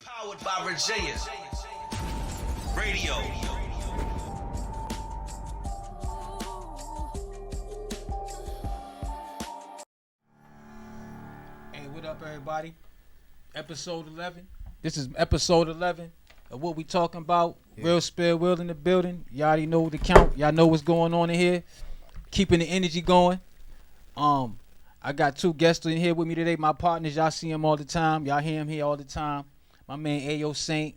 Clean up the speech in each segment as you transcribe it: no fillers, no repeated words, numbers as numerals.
Powered by Virginia Radio. Hey, what up, everybody? Episode 11. This is episode 11 of what we talking about. Yeah. Real Spill Will in the building. Y'all already know the count. Y'all know what's going on in here. Keeping the energy going. I got two guests in here with me today. My partners, y'all see them all the time. Y'all hear him here all the time. My man Ayo Saint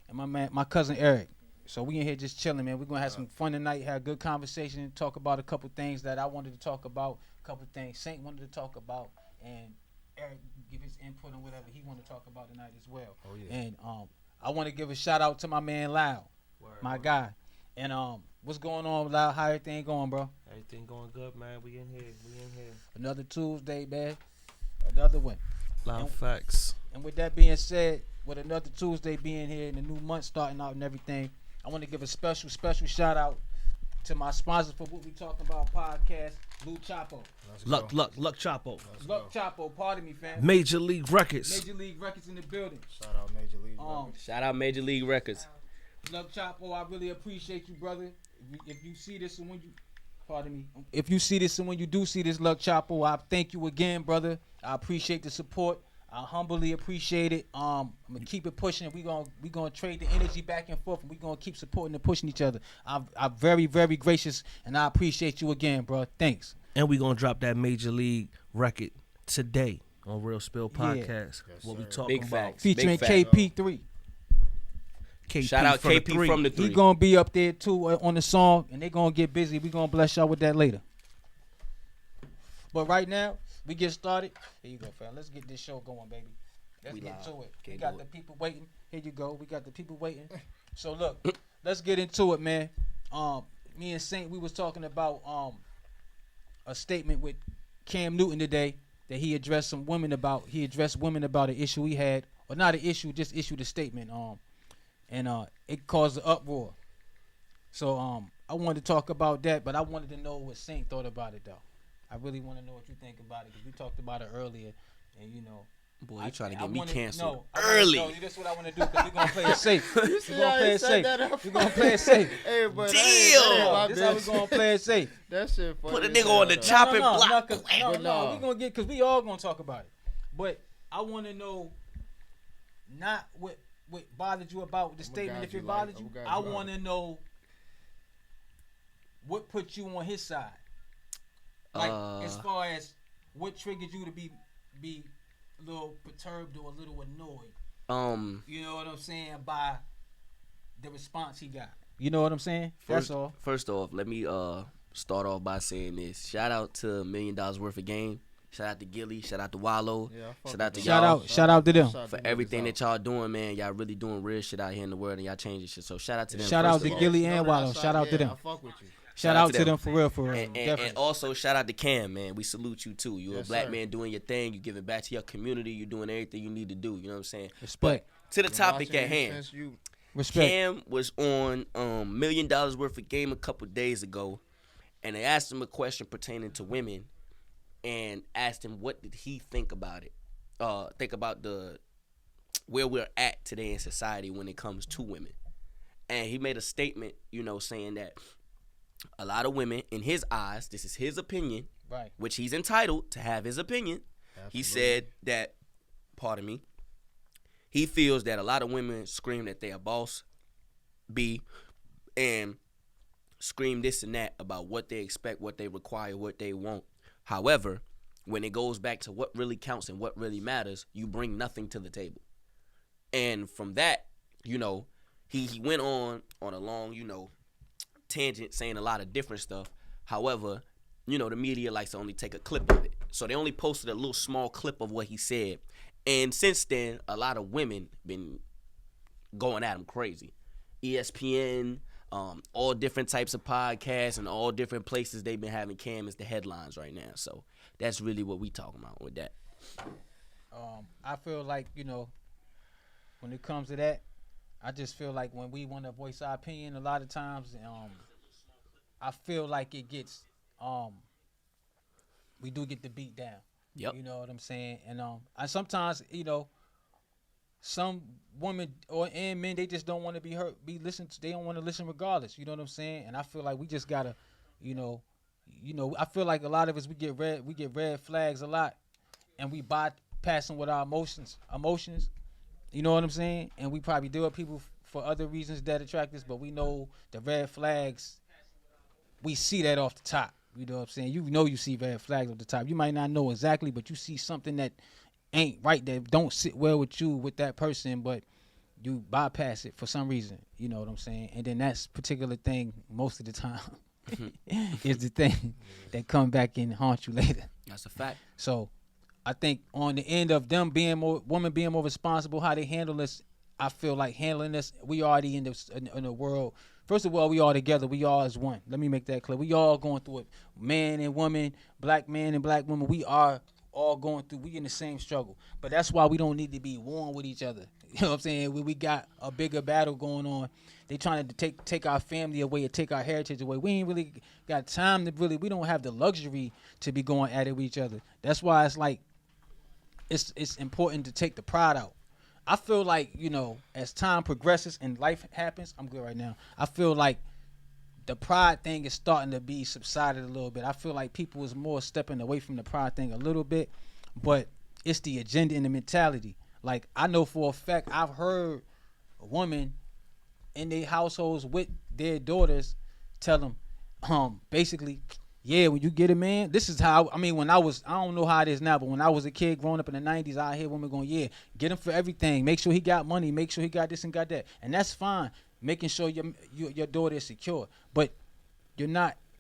and my cousin Eric. So we in here just chilling, man. We're gonna have some fun tonight, have a good conversation, talk about a couple things that I wanted to talk about, a couple things Saint wanted to talk about, and Eric give his input on whatever he want to talk about tonight as well. Oh yeah. And I want to give a shout out to my man Lyle, my guy. And what's going on, Lyle? How everything going, bro? Everything going good, man. We in here. Another Tuesday, man. Another one. Loud facts. And with that being said, with another Tuesday being here and the new month starting out and everything, I want to give a special shout out to my sponsors for what we talking about podcast, Lou Chapo. Luck Chapo. Luck Chapo, pardon me, fam. Major League Records. Major League Records in the building. Shout out Major League Records. Shout out Major League Records. Luck Chapo, I really appreciate you, brother. If you see this and when you, pardon me, if you see this and when you do see this, Luck Chapo, I thank you again, brother. I appreciate the support. I humbly appreciate it. I'm gonna keep it pushing. We gonna trade the energy back and forth, and we gonna keep supporting and pushing each other. I'm very, very gracious, and I appreciate you again, bro. Thanks. And we gonna drop that Major League record today on Real Spill Podcast. Yeah. Yes, what we sir. talking Big about? facts. Featuring Big fact. KP3. Shout out KP from the He three. gonna be up there too on the song, and they gonna get busy. We gonna bless y'all with that later. But right now, we get started. Here you go, fam. Let's get this show going, baby. Let's We get live. to it. We Can't got do the it. people waiting. Here you go. We got the people waiting. So look, let's get into it, man. Me and Saint, we was talking about a statement with Cam Newton today that he addressed some women about. He addressed women about an issue he had, or not an issue, just issued a statement. And it caused an uproar. So I wanted to talk about that, but I wanted to know what Saint thought about it though. I really want to know what you think about it because we talked about it earlier, and you know. Boy, you trying to get me canceled No, early. No, that's what I want to do because we're gonna play it safe. We're You see gonna how play he it set safe. that up? We're gonna play it safe. Hey, but Damn. This how we gonna play it safe. That shit funny. Put a as nigga hell, on the though. chopping block. No, we're gonna get because we all gonna talk about it. But I want to know not what bothered you about the statement. If it bothered you, I want to know what put you on his side. Like as far as what triggered you to be a little perturbed or a little annoyed. You know what I'm saying, by the response he got. You know what I'm saying? That's all. First off, let me start off by saying this. Shout out to $1 million worth of game. Shout out to Gilly. Shout out to Wallow. Yeah, shout out to Shout y'all. Shout out to them. For everything that y'all doing, man. Y'all really doing real shit out here in the world and y'all changing shit. So shout out to them. Shout first out of to all. Gilly and Wallow. Shout out to them. I fuck with you. Shout out to them for real. And also shout out to Cam, man. We salute you too. You a Yes, black sir. man doing your thing. You giving back to your community. You doing everything you need to do. You know what I'm saying? Respect. But to the Been topic watching at you hand. since you- Respect. Cam was on $1 million worth of game a couple days ago, and they asked him a question pertaining to women, and asked him what did he think about it. Think about where we're at today in society when it comes to women. And he made a statement, you know, saying that a lot of women, in his eyes, this is his opinion, Right. which he's entitled to have his opinion. He said that, pardon me, he feels that a lot of women scream that they a boss, B, and scream this and that about what they expect, what they require, what they want. However, when it goes back to what really counts and what really matters, you bring nothing to the table. And from that, you know, he went on a long, you know, tangent saying a lot of different stuff. However, you know, the media likes to only take a clip of it. So they only posted a little small clip of what he said. And since then, a lot of women been going at him crazy. ESPN, all different types of podcasts and all different places they've been having Cam as the headlines right now. So that's really what we talking about with that. I feel like, you know, when it comes to that, I just feel like when we want to voice our opinion, a lot of times, I feel like it gets, we do get the beat down. Yep. You know what I'm saying? And I sometimes, you know, some women and men, they just don't want to be hurt, be listened to. They don't want to listen regardless. You know what I'm saying? And I feel like we just gotta, you know, I feel like a lot of us we get red flags a lot, and we bypassing with our emotions. You know what I'm saying? And we probably deal with people for other reasons that attract us, but we know the red flags. We see that off the top. You know what I'm saying? You see red flags off the top. You might not know exactly, but you see something that ain't right, that don't sit well with you, with that person, but you bypass it for some reason. You know what I'm saying? And then that particular thing, most of the time, is the thing that come back and haunt you later. That's a fact. So I think on the end of them women being more responsible, how they handle this, I feel like handling this, we already in the world. First of all, we all together. We all as one. Let me make that clear. We all going through it. Man and woman, black man and black woman. We are all going through. We in the same struggle. But that's why we don't need to be warring with each other. You know what I'm saying? We got a bigger battle going on. They trying to take our family away and take our heritage away. We ain't really got time to really. We don't have the luxury to be going at it with each other. That's why it's like it's important to take the pride out. I feel like, as time progresses and life happens, I'm good right now. I feel like the pride thing is starting to be subsided a little bit. I feel like people is more stepping away from the pride thing a little bit, but it's the agenda and the mentality. Like, I know for a fact, I've heard a woman in their households with their daughters tell them, basically, yeah, when you get a man, this is how, I don't know how it is now, but when I was a kid growing up in the 90s, I hear women going, yeah, get him for everything. Make sure he got money. Make sure he got this and got that. And that's fine, making sure your daughter is secure. But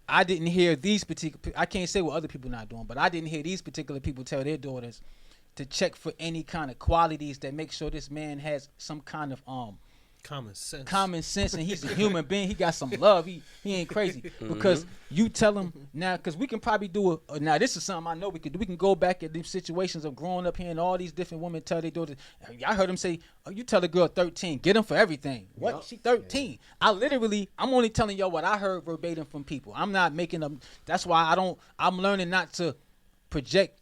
I didn't hear these particular, I can't say what other people not doing, but I didn't hear these particular people tell their daughters to check for any kind of qualities that make sure this man has some kind of common sense, and he's a human being. He got some love. He ain't crazy. Because you tell him now, because we can probably do now this is something I know we could do. We can go back at these situations of growing up here and all these different women tell their daughters. I heard them say, oh, you tell a girl 13, get them for everything. What? Yep. She 13. Yeah. I'm only telling y'all what I heard verbatim from people. I'm not making them. That's why I'm learning not to project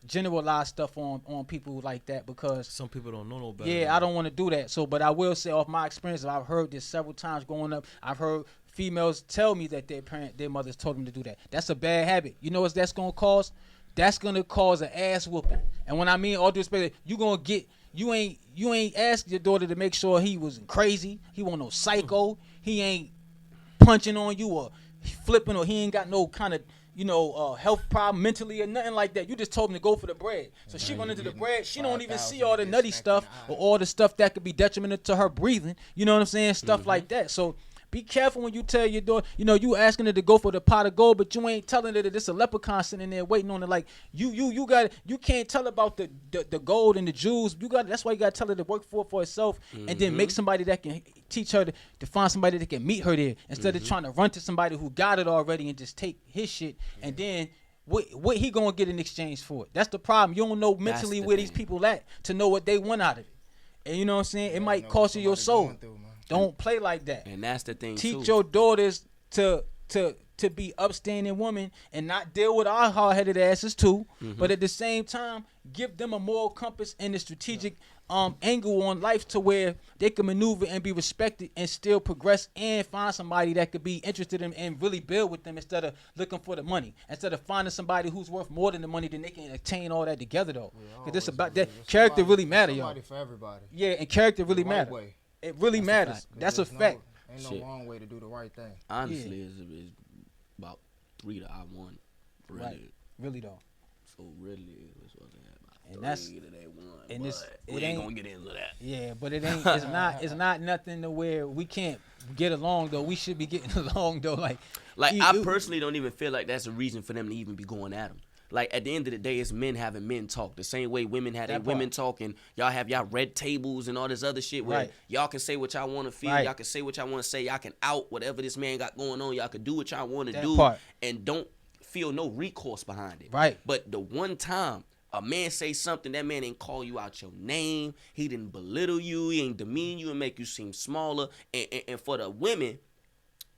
generalize stuff on people like that, because some people don't know no better. Yeah, I don't want to do that. So, but I will say off my experience, I've heard this several times growing up. I've heard females tell me that their mothers told them to do that. That's a bad habit. You know what that's gonna cause? That's gonna cause an ass whooping. And when I mean all due respect, you ain't asked your daughter to make sure he wasn't crazy. He wasn't no psycho. He ain't punching on you or flipping, or he ain't got no kind of health problem mentally or nothing like that. You just told him to go for the bread. So she run into the bread. She don't even see all the nutty stuff or all the stuff that could be detrimental to her breathing. You know what I'm saying? Stuff like that. So be careful when you tell your daughter, you asking her to go for the pot of gold, but you ain't telling her that it's a leprechaun sitting there waiting on it. Like you can't tell about the gold and the jewels. That's why you got to tell her to work for herself, and then make somebody that can teach her to find somebody that can meet her there, instead of trying to run to somebody who got it already and just take his shit, and then what he gonna get in exchange for it? That's the problem. You don't know mentally where these people at to know what they want out of it, and you know what I'm saying? It might cost you your soul. Don't play like that. And that's the thing. Teach your daughters to be upstanding women and not deal with our hard-headed asses too. But at the same time, give them a moral compass and a strategic angle on life to where they can maneuver and be respected and still progress and find somebody that could be interested in and really build with them, instead of looking for the money. Instead of finding somebody who's worth more than the money, then they can attain all that together though. Because it's about that character really matter, yo. Somebody for everybody. Yeah, and character really matter. It really matters. That's a fact. Ain't no wrong way to do the right thing. Honestly, it's about 3 to I-1. Really. Right. Really though. So really, we're supposed to have about and that's 3 to they 1. And we ain't gonna get into that. Yeah, but it ain't. It's not nothing to where we can't get along though. We should be getting along though. Like I personally don't even feel like that's a reason for them to even be going at them. Like, at the end of the day, it's men having men talk. The same way women had their women talk, and y'all have y'all red tables and all this other shit where y'all can say what y'all want to feel. Y'all can say what y'all want to say. Y'all can out whatever this man got going on. Y'all can do what y'all want to do and don't feel no recourse behind it. Right. But the one time a man say something, that man ain't call you out your name. He didn't belittle you. He ain't demean you and make you seem smaller. And for the women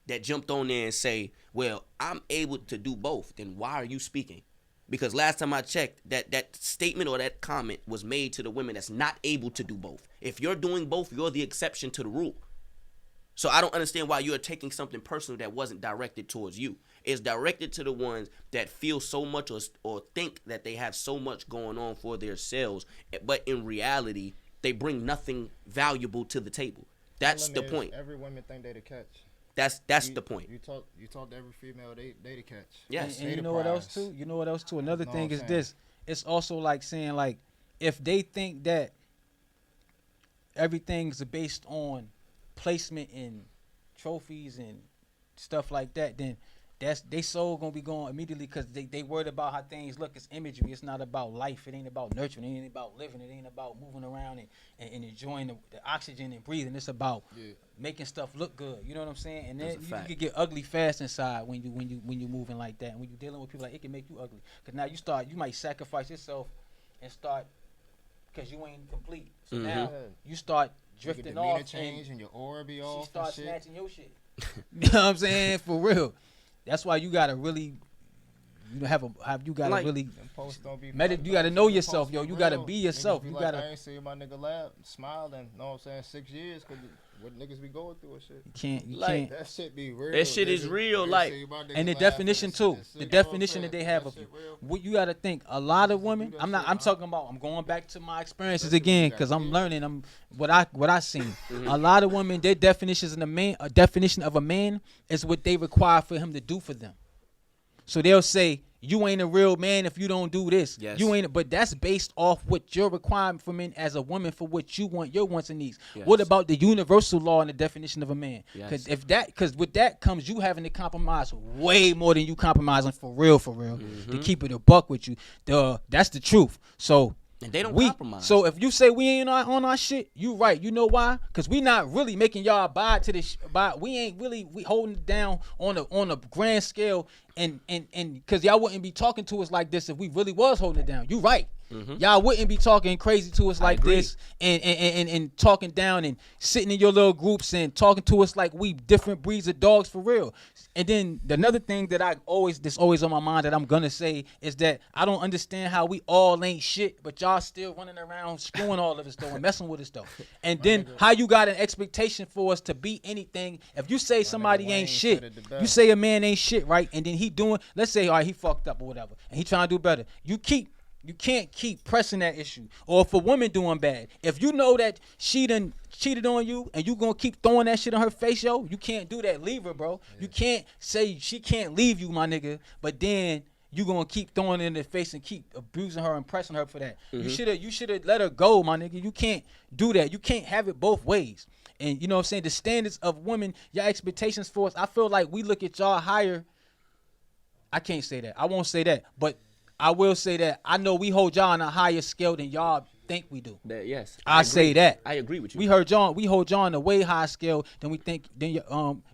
that jumped on there and say, well, I'm able to do both, then why are you speaking? Because last time I checked, that statement or that comment was made to the women that's not able to do both. If you're doing both, you're the exception to the rule. So I don't understand why you're taking something personal that wasn't directed towards you. It's directed to the ones that feel so much or think that they have so much going on for themselves, but in reality, they bring nothing valuable to the table. That's the point. Every woman think they the catch. That's the point. You talk to every female, they the catch. Yes. And you know what else too? You know what else too? Another thing is this. It's also like saying like if they think that everything's based on placement and trophies and stuff like that, then that's they soul gonna be going immediately because they worried about how things look. It's imagery. It's not about life. It ain't about nurturing. It ain't about living. It ain't about moving around and enjoying the oxygen and breathing. It's about making stuff look good. You know what I'm saying? And then you can get ugly fast inside when you moving like that. And when you dealing with people, like it can make you ugly. Cause now you might sacrifice yourself and start because you ain't complete. So now you start drifting off. Change and your aura be off. She start snatching your shit. You know what I'm saying? For real. That's why you gotta really, you gotta know yourself, yo. You gotta be yourself. You gotta. I ain't see my nigga laugh, smiling. Know what I'm saying? 6 years, cause what niggas be going through and shit. You can't. That shit be real. That shit is real, like. And the definition too. The definition that they have of you. What you gotta think. A lot of women. I'm talking about. I'm going back to my experiences again, cause I'm learning. What I seen. A lot of women. Their definitions in a definition of a man is what they require for him to do for them. So they'll say, you ain't a real man if you don't do this. Yes. You ain't, but that's based off what your requirement for men as a woman for what you want, your wants and needs. Yes. What about the universal law and the definition of a man? Yes. Because with that comes you having to compromise way more than you compromising for real, to keep it a buck with you. That's the truth. So. And they don't compromise. So if you say we ain't on our shit, you right. You know why? Because we not really making y'all abide to this. We ain't really holding it down on a grand scale. And because y'all wouldn't be talking to us like this if we really was holding it down. You right. Y'all wouldn't be talking crazy to us like this and talking down and sitting in your little groups and talking to us like we different breeds of dogs for real. And then another thing that that's always on my mind that I'm gonna say is that I don't understand how we all ain't shit, but y'all still running around screwing all of us though and messing with us though. And then how you got an expectation for us to be anything? If you say somebody ain't shit, you say a man ain't shit, right? And then he doing, let's say, all right, he fucked up or whatever, and he trying to do better. You can't keep pressing that issue. Or if a woman doing bad, if you know that she done cheated on you and you gonna keep throwing that shit on her face, yo, you can't do that. Leave her, bro. Yeah. You can't say she can't leave you, my nigga, but then you gonna keep throwing it in the face and keep abusing her and pressing her for that. You should have let her go, my nigga. You can't do that. You can't have it both ways. And you know what I'm saying? The standards of women, your expectations for us, I feel like we look at y'all higher. I can't say that. I won't say that, but I will say that I know we hold y'all on a higher scale than y'all think we do. Yes, I say that. I agree with you. We hold y'all on a way higher scale than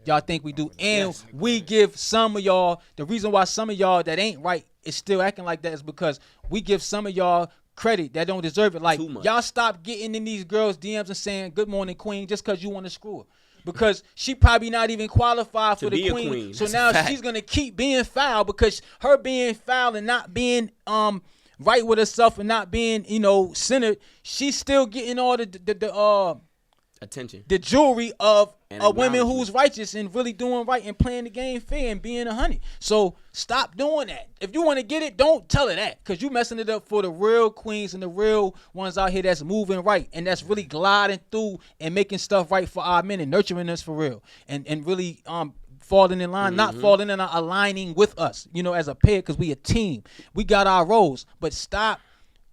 y'all think we do, and we give some of y'all. The reason why some of y'all that ain't right is still acting like that is because we give some of y'all credit that don't deserve it. Like y'all stop getting in these girls' DMs and saying "Good morning, Queen" just because you want to screw her. Because she probably not even qualified for the queen. So now she's gonna keep being foul because her being foul and not being right with herself and not being centered. She's still getting all the attention, the jewelry of a woman who's righteous and really doing right and playing the game fair and being 100. So stop doing that. If you want to get it, don't tell her that because you messing it up for the real queens and the real ones out here that's moving right and that's really gliding through and making stuff right for our men and nurturing us for real and really falling in line, not falling in, aligning with us, as a pair because we a team. We got our roles, but stop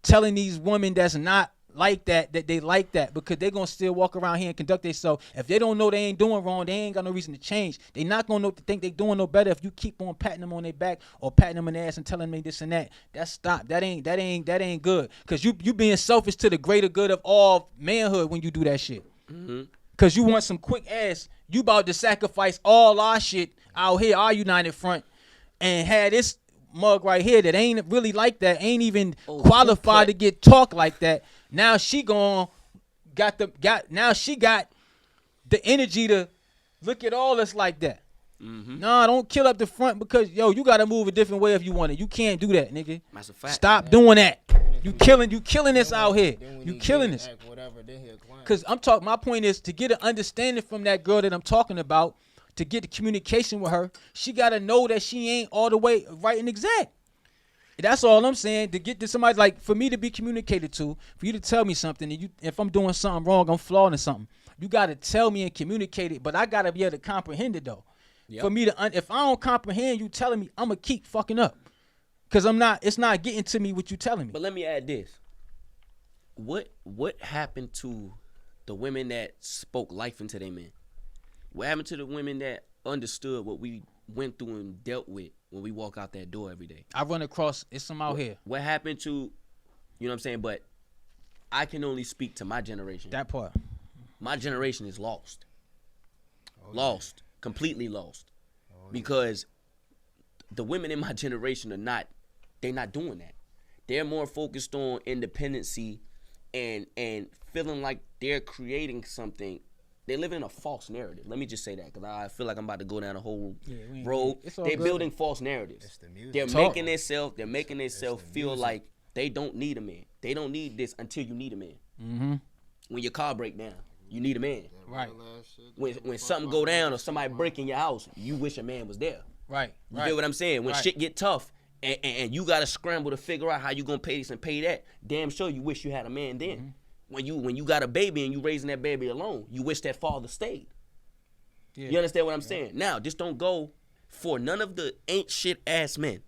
telling these women that's not like that they like that because they're gonna still walk around here and conduct themselves. If they don't know they ain't doing wrong, they ain't got no reason to change. They not gonna know to think they doing no better if you keep on patting them on their back or patting them in the ass and telling them this and that. That ain't good. Cause you being selfish to the greater good of all manhood when you do that shit. Cause you want some quick ass. You about to sacrifice all our shit out here, our united front, and had this mug right here that ain't really like that, ain't even qualified to get talk like that. Now she got the energy to look at all us like that. Nah, don't kill up the front because you gotta move a different way if you want it. You can't do that, nigga. That's a fact. Stop doing that. You killing this out here. Then when You he killing get this. act whatever, then he'll climb. Cause my point is to get an understanding from that girl that I'm talking about, to get the communication with her, she gotta know that she ain't all the way right and exact. That's all I'm saying. To get to somebody, like, for me to be communicated to, for you to tell me something, and if I'm doing something wrong, I'm flawed in something, you gotta tell me and communicate it. But I gotta be able to comprehend it though. Yep. For me to, if I don't comprehend you telling me, I'ma keep fucking up. Cause it's not getting to me what you telling me. But let me add this. What happened to the women that spoke life into their men? What happened to the women that understood what we went through and dealt with when we walk out that door every day? I run across some out here. What happened to, you know what I'm saying? But I can only speak to my generation. That part. My generation is lost. Lost. Completely lost. Because the women in my generation they're not doing that. They're more focused on independency and feeling like they're creating something. They live in a false narrative. Let me just say that, because I feel like I'm about to go down a whole road. They're building false narratives. It's the music. They're making themselves feel like they don't need a man. They don't need this until you need a man. Mm-hmm. When your car break down, you need a man. Right. When something go down or somebody break in your house, you wish a man was there. Right. You get what I'm saying? When Right. shit get tough and you gotta scramble to figure out how you gonna pay this and pay that, damn sure you wish you had a man then. When you got a baby and you raising that baby alone, you wish that father stayed. Yeah. You understand what I'm saying? Now, just don't go for none of the ain't shit ass men.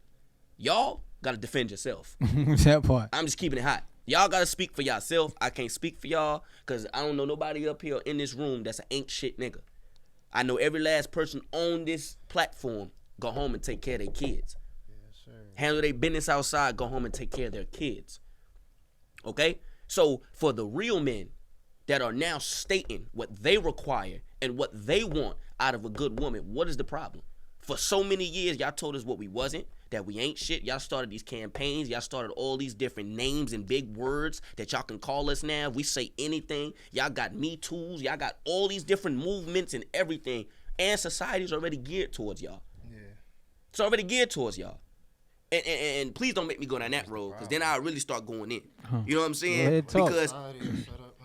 Y'all gotta defend yourself. That part. I'm just keeping it hot. Y'all gotta speak for yourself. I can't speak for y'all because I don't know nobody up here in this room that's an ain't shit nigga. I know every last person on this platform go home and take care of their kids. Yes, sir. Handle their business outside, go home and take care of their kids. Okay? So for the real men that are now stating what they require and what they want out of a good woman, what is the problem? For so many years, y'all told us what we wasn't, that we ain't shit. Y'all started these campaigns. Y'all started all these different names and big words that y'all can call us now. If we say anything, y'all got Me Too's. Y'all got all these different movements and everything. And society's already geared towards y'all. Yeah. It's already geared towards y'all. And please don't make me go down that road, because then I'll really start going in. You know what I'm saying? ahead, talk. Because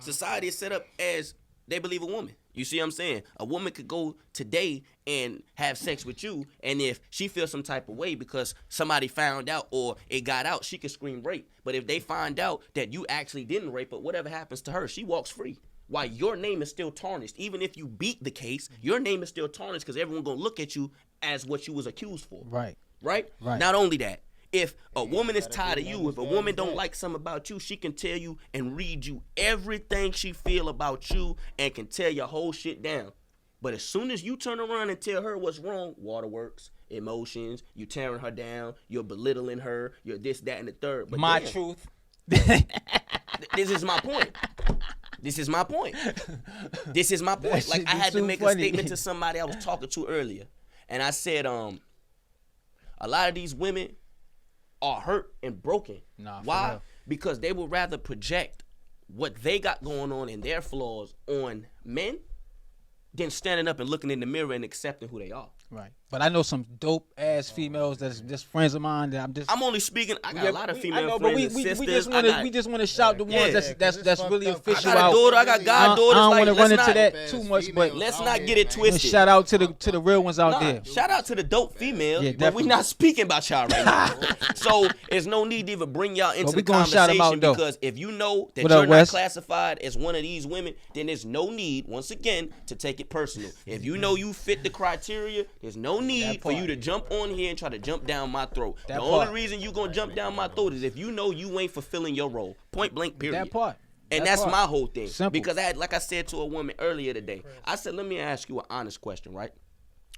society is set up as they believe a woman. You see what I'm saying? A woman could go today and have sex with you, and if she feels some type of way because somebody found out or it got out, she could scream rape. But if they find out that you actually didn't rape her, whatever happens to her, she walks free. While your name is still tarnished. Even if you beat the case, your name is still tarnished because everyone gonna look at you as what you was accused for. Right. Right? Right. Not only that, if a woman is tired of you, if a woman don't like something about you, she can tell you and read you everything she feel about you and can tell your whole shit down. But as soon as you turn around and tell her what's wrong, waterworks, emotions, you tearing her down, you're belittling her, you're this, that, and the third. But My damn, truth. this is my point. This is my point. This is my point. That Like, shit I be had to too make funny. a statement to somebody I was talking to earlier. And I said, a lot of these women are hurt and broken. Nah, for Why? real. Because they would rather project what they got going on and their flaws on men than standing up and looking in the mirror and accepting who they are. Right. But I know some dope ass females that's just friends of mine that I'm only speaking. I got a lot of female I know, friends but and sisters. we just want to shout the ones Yeah. that's really fucked up. official I got a out. daughter. I got I goddaughters. don't Like, want to run let's into not- that too much, but Let's not get it and twisted. shout out to the real ones out Nah, there. shout out to the dope females, Yeah, but definitely. we not speaking about y'all right now. So there's no need to even bring y'all into But we the gonna shout 'em conversation, out, though. because if you know that What you're up, not Wes? classified as one of these women, then there's no need, once again, to take it personal. If you know you fit the criteria, there's no need for part. you to jump on here and try to jump down my throat. That The only part. reason you gonna jump down my throat is if you know you ain't fulfilling your role. Point blank, period. That part. And That that's part. my whole thing. Simple. Because like I said to a woman earlier today, I said, let me ask you an honest question, right?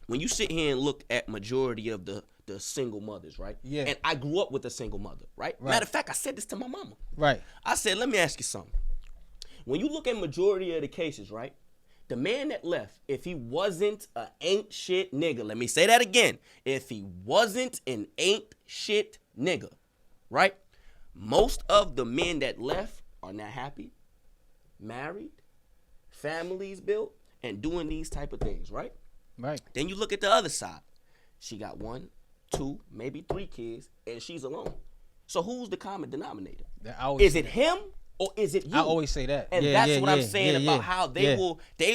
When you sit here and look at majority of the single mothers, right? Yeah. And I grew up with a single mother, right? Right. Matter of fact, I said this to my mama. Right. I said, let me ask you something. When you look at majority of the cases, right? The man that left, if he wasn't a ain't shit nigga, let me say that again. If he wasn't an ain't shit nigga, right? Most of the men that left are not happy, married, families built, and doing these type of things, right? Right. Then you look at the other side. She got 1, 2, maybe 3 kids, and she's alone. So who's the common denominator? Is it him or is it you? I always say that. And that's what I'm saying about how they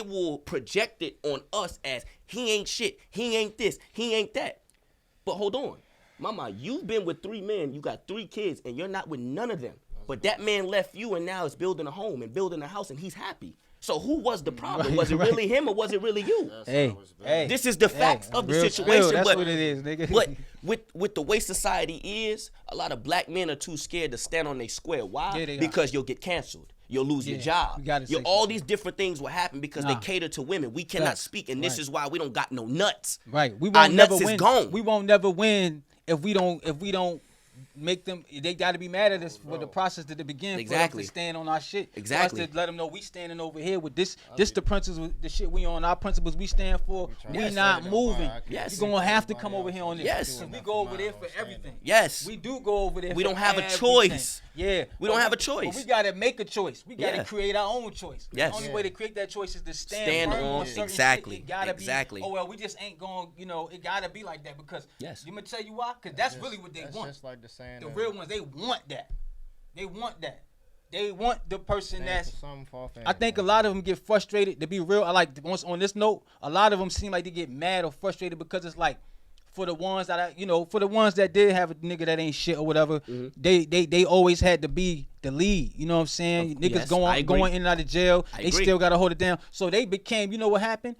will project it on us as he ain't shit, he ain't this, he ain't that. But hold on. Mama, you've been with 3 men, you got 3 kids, and you're not with none of them. But that man left you and now is building a home and building a house and he's happy. So who was the problem? Right, was it right. really him or was it really you? Hey, This is the facts of the real situation. spill, that's but what it is, nigga. But with the way society is, a lot of black men are too scared to stand on their square. Why? Yeah, they are. Because you'll get canceled. You'll lose your Yeah, job. you gotta say All something. these different things will happen because they Nah. cater to women. We cannot Facts. speak, and this Right. is why we don't got no nuts. Right. We Our won't never nuts is win. gone. We won't never win if we don't make them. They got to be mad at us for the process to begin. Exactly. For us to stand on our shit. Exactly. For us to let them know we standing over here with this. This the principles, the shit we on. Our principles we stand for. We Yes. not moving. Yes. You gonna have to come over here on this. Yes. Cause we go over there for everything. Yes. We do go over there. We for don't have a everything. choice. Yeah. We don't have a choice. But we gotta make a choice. We gotta Yeah. create our own choice. Yes. The only way to create that choice is to stand Stand firm on- certain exactly. shit. It gotta Exactly. be. Oh well, we just ain't going. It gotta be like that because. Yes. You gonna tell you why? Because that's really what they That's want. just like the saying. The real ones, they want that. They want that. They want the person that's. I think a lot of them get frustrated. To be real, I like once on this note, a lot of them seem like they get mad or frustrated because it's like, for the ones that for the ones that did have a nigga that ain't shit or whatever, they always had to be the lead. You know what I'm saying? Niggas yes, I agree. going in and out of jail. I They agree. still gotta hold it down. So they became. You know what happened?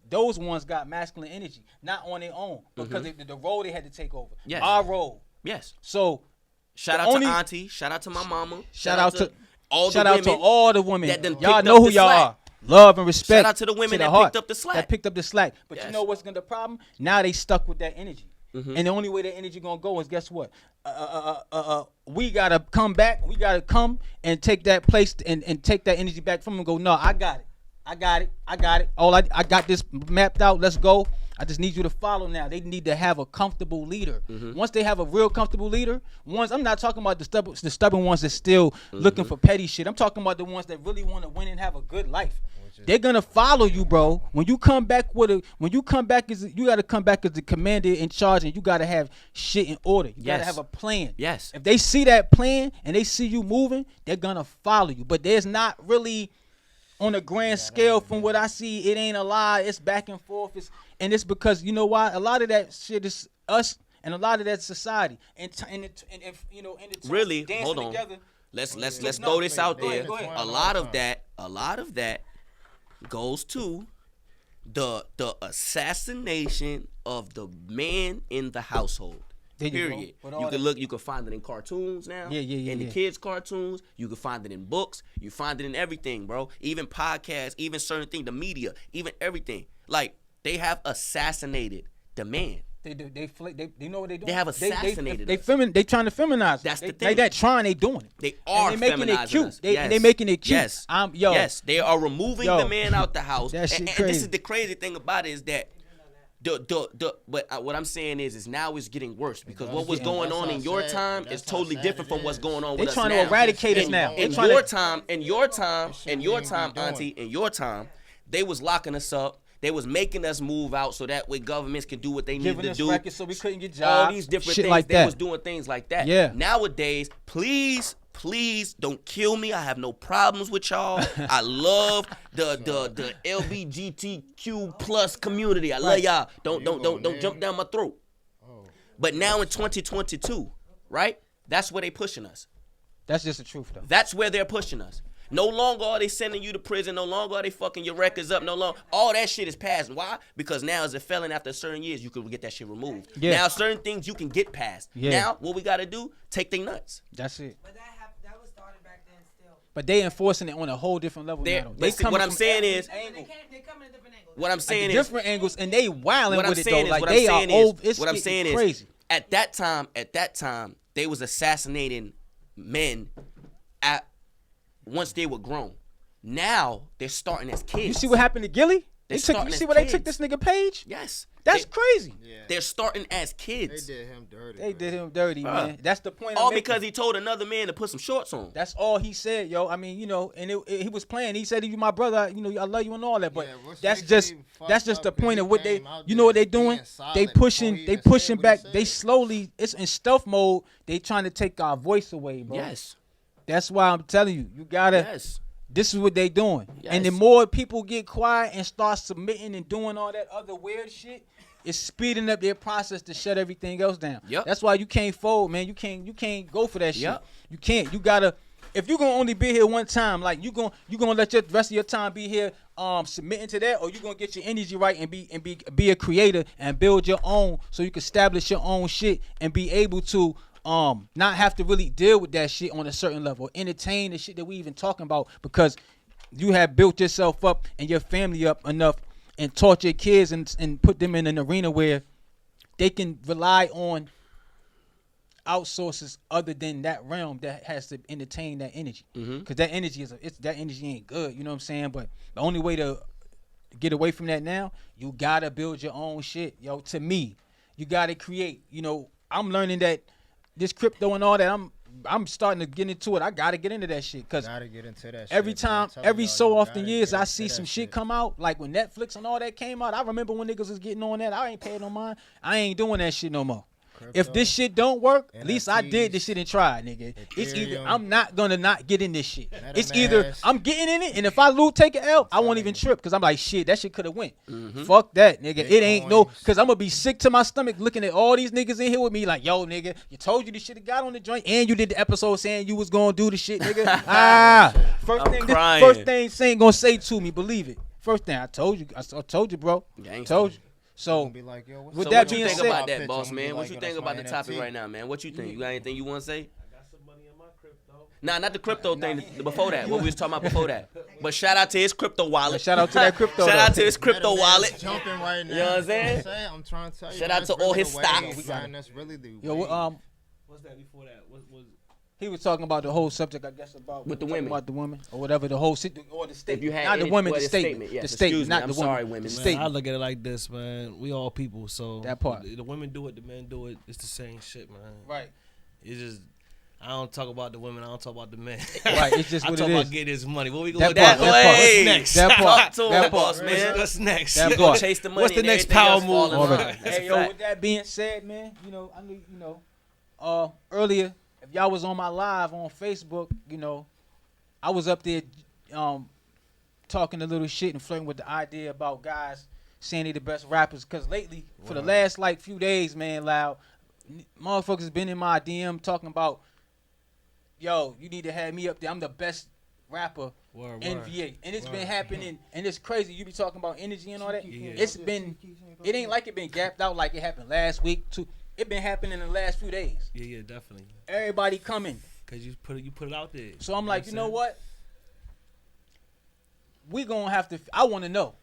Those ones got masculine energy, not on their own because the role they had to take over. Yes. Our role. Yes. So Shout the out only- to Auntie. Shout out to my mama. Shout out to all shout the out women. to all the women. that done Y'all picked know up who the y'all slack. are. Love and respect. Shout out to the women that heart, picked up the slack. That picked up the slack. But Yes. you know what's gonna the problem? Now they stuck with that energy. And the only way that energy gonna go is guess what? We gotta come back. We gotta come and take that place and take that energy back from them. And go, no, I got it. I got it. I got it. I got this mapped out. Let's go. I just need you to follow now. They need to have a comfortable leader. Once they have a real comfortable leader, I'm not talking about the stubborn ones that's still looking for petty shit. I'm talking about the ones that really want to win and have a good life. They're gonna follow you, bro. When you come back you gotta come back as the commander in charge, and you gotta have shit in order. You gotta Yes. have a plan. Yes. If they see that plan and they see you moving, they're gonna follow you. But there's not really on a grand scale from what I see, it ain't a lie. It's back and forth. It's because you know why? A lot of that shit is us, and a lot of that society. And Really, dancing hold on. together. Let's No, throw this out go there. ahead, go ahead. A lot of that goes to the assassination of the man in the household. There you go. Period. With all You can that- look. You can find it in cartoons now. Yeah, In the yeah. kids' cartoons, you can find it in books. You find it in everything, bro. Even podcasts, even certain things, the media, even everything. Like they have assassinated the man. They do. They know what they doing. They have assassinated They us. They trying to feminize. That's they, the They thing. that trying. They doing it. They are And they making it feminizing cute. us. They making it cute. Yes. Yo. Yes. They are removing Yo. the man out the house. That shit and this crazy. is the crazy thing about it is that what I'm saying is now it's getting worse because what was getting- going that's on how in your sad- time that's is how totally sad different it from what's is. going on They with us trying now. to eradicate us In- now. In They trying your to- time, shit we ain't doing. Auntie, in your time, they was locking us up. They was making us move out so that way governments can do what they need giving to us do. records so we couldn't get jobs. All these different shit things. like They that. was doing things like that. Yeah. Nowadays, please don't kill me. I have no problems with y'all. I love the LBGTQ plus community. I love y'all. Don't jump down my throat. But now in 2022, right? That's where they pushing us. That's just the truth, though. That's where they're pushing us. No longer are they sending you to prison. No longer are they fucking your records up. No longer. All that shit is passed. Why? Because now as a felon after certain years, you can get that shit removed. Yeah. Now certain things you can get past. Yeah. Now what we got to do, take their nuts. That's it. But that was started back then still. But they enforcing it on a whole different level They're- now. but see, what I'm saying is, They come in different angles. what I'm saying is, different angles, and they wilding what I'm with it saying though. is, Like what I'm they are saying is, old. It's what I'm getting saying is, crazy. at that time, they was assassinating men once they were grown. Now they're starting as kids. You see what happened to Gilly? You starting see as where they kids. took this nigga Page? Yes. That's crazy. Yeah. They're starting as They kids. did him dirty. They man. did him dirty, Bruh. man. That's the point. All I'm making. because he told another man to put some shorts on. That's all he said, yo. I mean, and he was playing. He said, "You my brother, I love you and all that." But Yeah, Russ that's Nick just even that's fucked just the up 'cause point he of what they, came out you know what there they doing? being solid They before pushing, he they even said pushing what he back. said. They slowly, it's in stealth mode. They trying to take our voice away, bro. Yes. That's why I'm telling you, you gotta. Yes. This is what they doing. And the Yes. more people get quiet and start submitting and doing all that other weird shit, it's speeding up their process to shut everything else down. Yep. That's why you can't fold, man. You can't go for that shit. Yep. You can't. You gotta. If you gonna only be here one time, like you gonna let your rest of your time be here submitting to that, or you gonna get your energy right and be a creator and build your own, so you can establish your own shit and be able to not have to really deal with that shit on a certain level, entertain the shit that we even talking about, because you have built yourself up and your family up enough and taught your kids and put them in an arena where they can rely on outsources other than that realm that has to entertain that energy. Because that energy that energy ain't good, you know what I'm saying? But the only way to get away from that now, you gotta build your own shit, yo. To me, you gotta create. I'm learning that this crypto and all that, I'm starting to get into it. I gotta get into that shit, because Gotta get into that every shit, man. time, I'm telling every y'all, so you often gotta years, get I into see that some shit come out. Like when Netflix and all that came out, I remember when niggas was getting on that. I ain't paying no mind. I ain't doing that shit no more. If this shit don't work, at least I did this shit and tried, nigga. It's either Ethereum. I'm not gonna not get in this shit. It's MetaMask. either I'm getting in it, and if I lose, take an L, I won't even trip, because I'm like, shit, that shit could have went. Fuck that, nigga. It ain't no, because I'm gonna be sick to my stomach looking at all these niggas in here with me like, yo, nigga, you told you this shit got on the joint, and you did the episode saying you was gonna do the shit, nigga. First I'm thing, crying. first thing Saint gonna say to me, believe it. First thing I told you, bro. Gangsta. Told you. So Gonna be like, yo, what's with So that what you being think said- about that, Pitch, boss I'm gonna be man? What like, you yo, think that's about my the topic NFT. right now, man? What you think? You got anything you want to say? I got some money in my crypto. Nah, not the crypto thing. Before that, what we was talking about before that. But shout out to his crypto wallet. Shout out to that crypto, Shout out though. to his crypto MetaMask wallet. jumping right now. You know what I'm saying? I'm trying to tell you. Shout man, out to that's all really his the stocks. wave, man. That's really the Yo, wave. What's that before that? What was he was talking about the whole subject, I guess, about With the talking women. about the women or whatever, the whole or the statement. If you had not the any- women, well, the the statement. statement, yes, The statement, excuse me, not I'm the sorry, women. women. The Man, Man, I statement. look at it like this, man. We all people, so That part. The women do it, the men do it. It's the same shit, man. Right. It's just I don't talk about the women. I don't talk about the men. Right, it's just I what talk it about is. getting his money. What we That gonna part, do? that part. What's next? That part. Talk to That him, part. boss man. What's next? That We part. gonna chase the money. What's the and next everything power else fall move? in Alright. line. That's Hey, a yo, fact. with that being said, man, I knew, earlier, if y'all was on my live on Facebook, I was up there, talking a little shit and flirting with the idea about guys saying they the best rappers. Cause lately, for the last few days, man, loud, motherfuckers been in my DM talking about, yo, you need to have me up there. I'm the best rapper Word, in word. VA, and it's been Word. happening, and it's crazy. You be talking about energy and all that. Yeah. It ain't like it been gapped out like it happened last week. Too, it been happening in the last few days. Yeah, definitely. Everybody coming. Cause you put it out there. So I'm like, you know saying? what? We gonna have to. I want to know.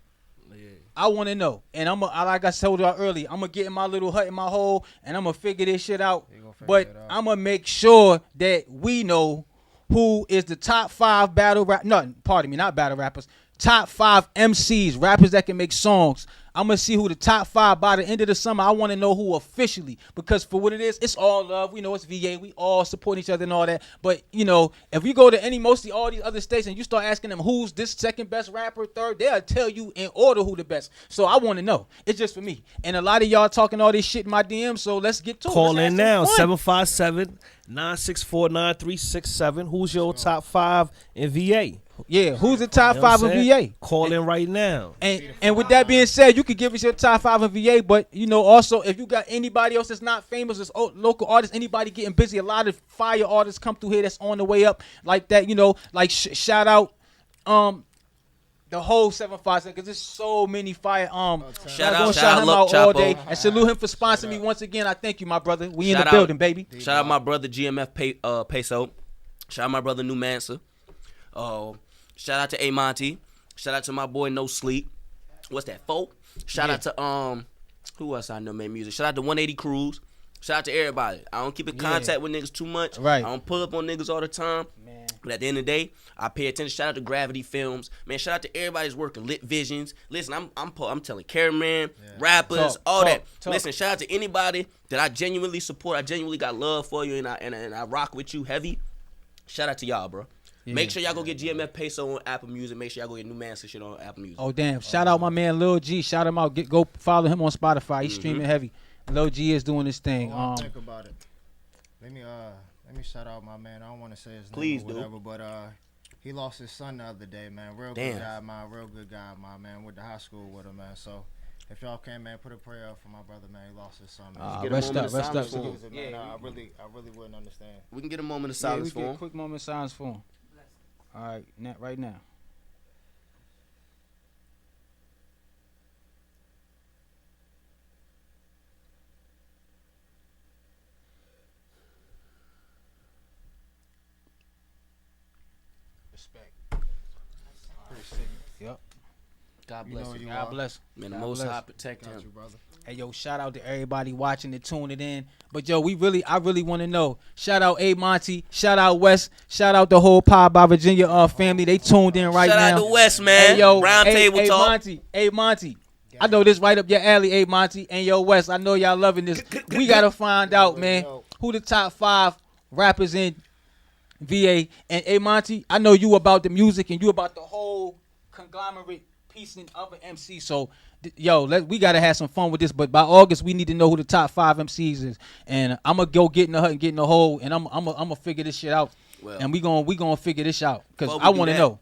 Yeah. I want to know, and like I told y'all earlier, I'm gonna get in my little hut in my hole, and I'm gonna figure this shit out. You gonna figure But it out. I'm gonna make sure that we know who is the top 5 battle rap. No, pardon me, not battle rappers. Top 5 MCs, rappers that can make songs. I'm gonna see who the top 5 by the end of the summer. I want to know who officially, because for what it is, it's all love. We know it's VA. We all support each other and all that. But if we go to mostly all these other states and you start asking them who's this second best rapper, third, they'll tell you in order who the best. So I want to know. It's just for me. And a lot of y'all talking all this shit in my DM. So let's get to it. Call Let's in have some now, fun. 757-964-9367. Who's your top 5 in VA? Yeah, who's the top You know what 5 I'm in saying? VA? Call in right now. And with that being said, you could give us your top 5 in VA, but also if you got anybody else that's not famous, that's local artists, anybody getting busy, a lot of fire artists come through here that's on the way up like that, like shout out the whole 757, because there's so many fire Shout I'm gonna out, shout him Look out all Chapo. day and salute him for sponsoring me once again. I thank you, my brother. We in Shout the out. building, baby. Shout out my brother GMF Peso. Shout out my brother New Mansa. Shout out to A Monty. Shout out to my boy No Sleep. What's that, folk? Shout out to who else I know made music. Shout out to 180 Crews. Shout out to everybody. I don't keep in contact with niggas too much. Right. I don't pull up on niggas all the time. Man. But at the end of the day, I pay attention. Shout out to Gravity Films, man. Shout out to everybody's working. Lit Visions. Listen, I'm telling cameraman, rappers, all that. Listen, shout out to anybody that I genuinely support. I genuinely got love for you, and I rock with you heavy. Shout out to y'all, bro. Yeah. Make sure y'all go get GMF Peso on Apple Music. Make sure y'all go get New Man some shit on Apple Music. Oh damn! Shout out my man Lil G. Shout him out. Go follow him on Spotify. He's streaming heavy. Lil G is doing his thing. Think about it. Let me shout out my man. I don't want to say his Please name or whatever, but he lost his son the other day, man. Real good guy, my man. Went to high school with him, man. So if y'all can, man, put a prayer up for my brother, man. He lost his son. Man. Rest up. Man, I really wouldn't understand. We can get a moment of silence for him. A quick moment of silence for him. All right, right now. Respect. Yep. God bless him. God bless him. Man, the Most High protect him. You, brother. Hey yo, shout out to everybody watching and tuning in. But yo, I really want to know. Shout out A Monty, shout out West, shout out the whole Pie by Virginia family. They tuned in right now. Shout out to West, man. Hey yo, Round table talk. A Monty. I know this right up your alley, A Monty. And yo, West, I know y'all loving this. We gotta find out, man, who the top 5 rappers in VA. And A Monty, I know you about the music and you about the whole conglomerate piecing other MC. So yo, we gotta have some fun with this. But by August, we need to know who the top 5 MCs is, and I'm gonna go get in the hut and get in the hole, and I'm gonna figure this shit out. Well, and we gonna figure this out because I want to know.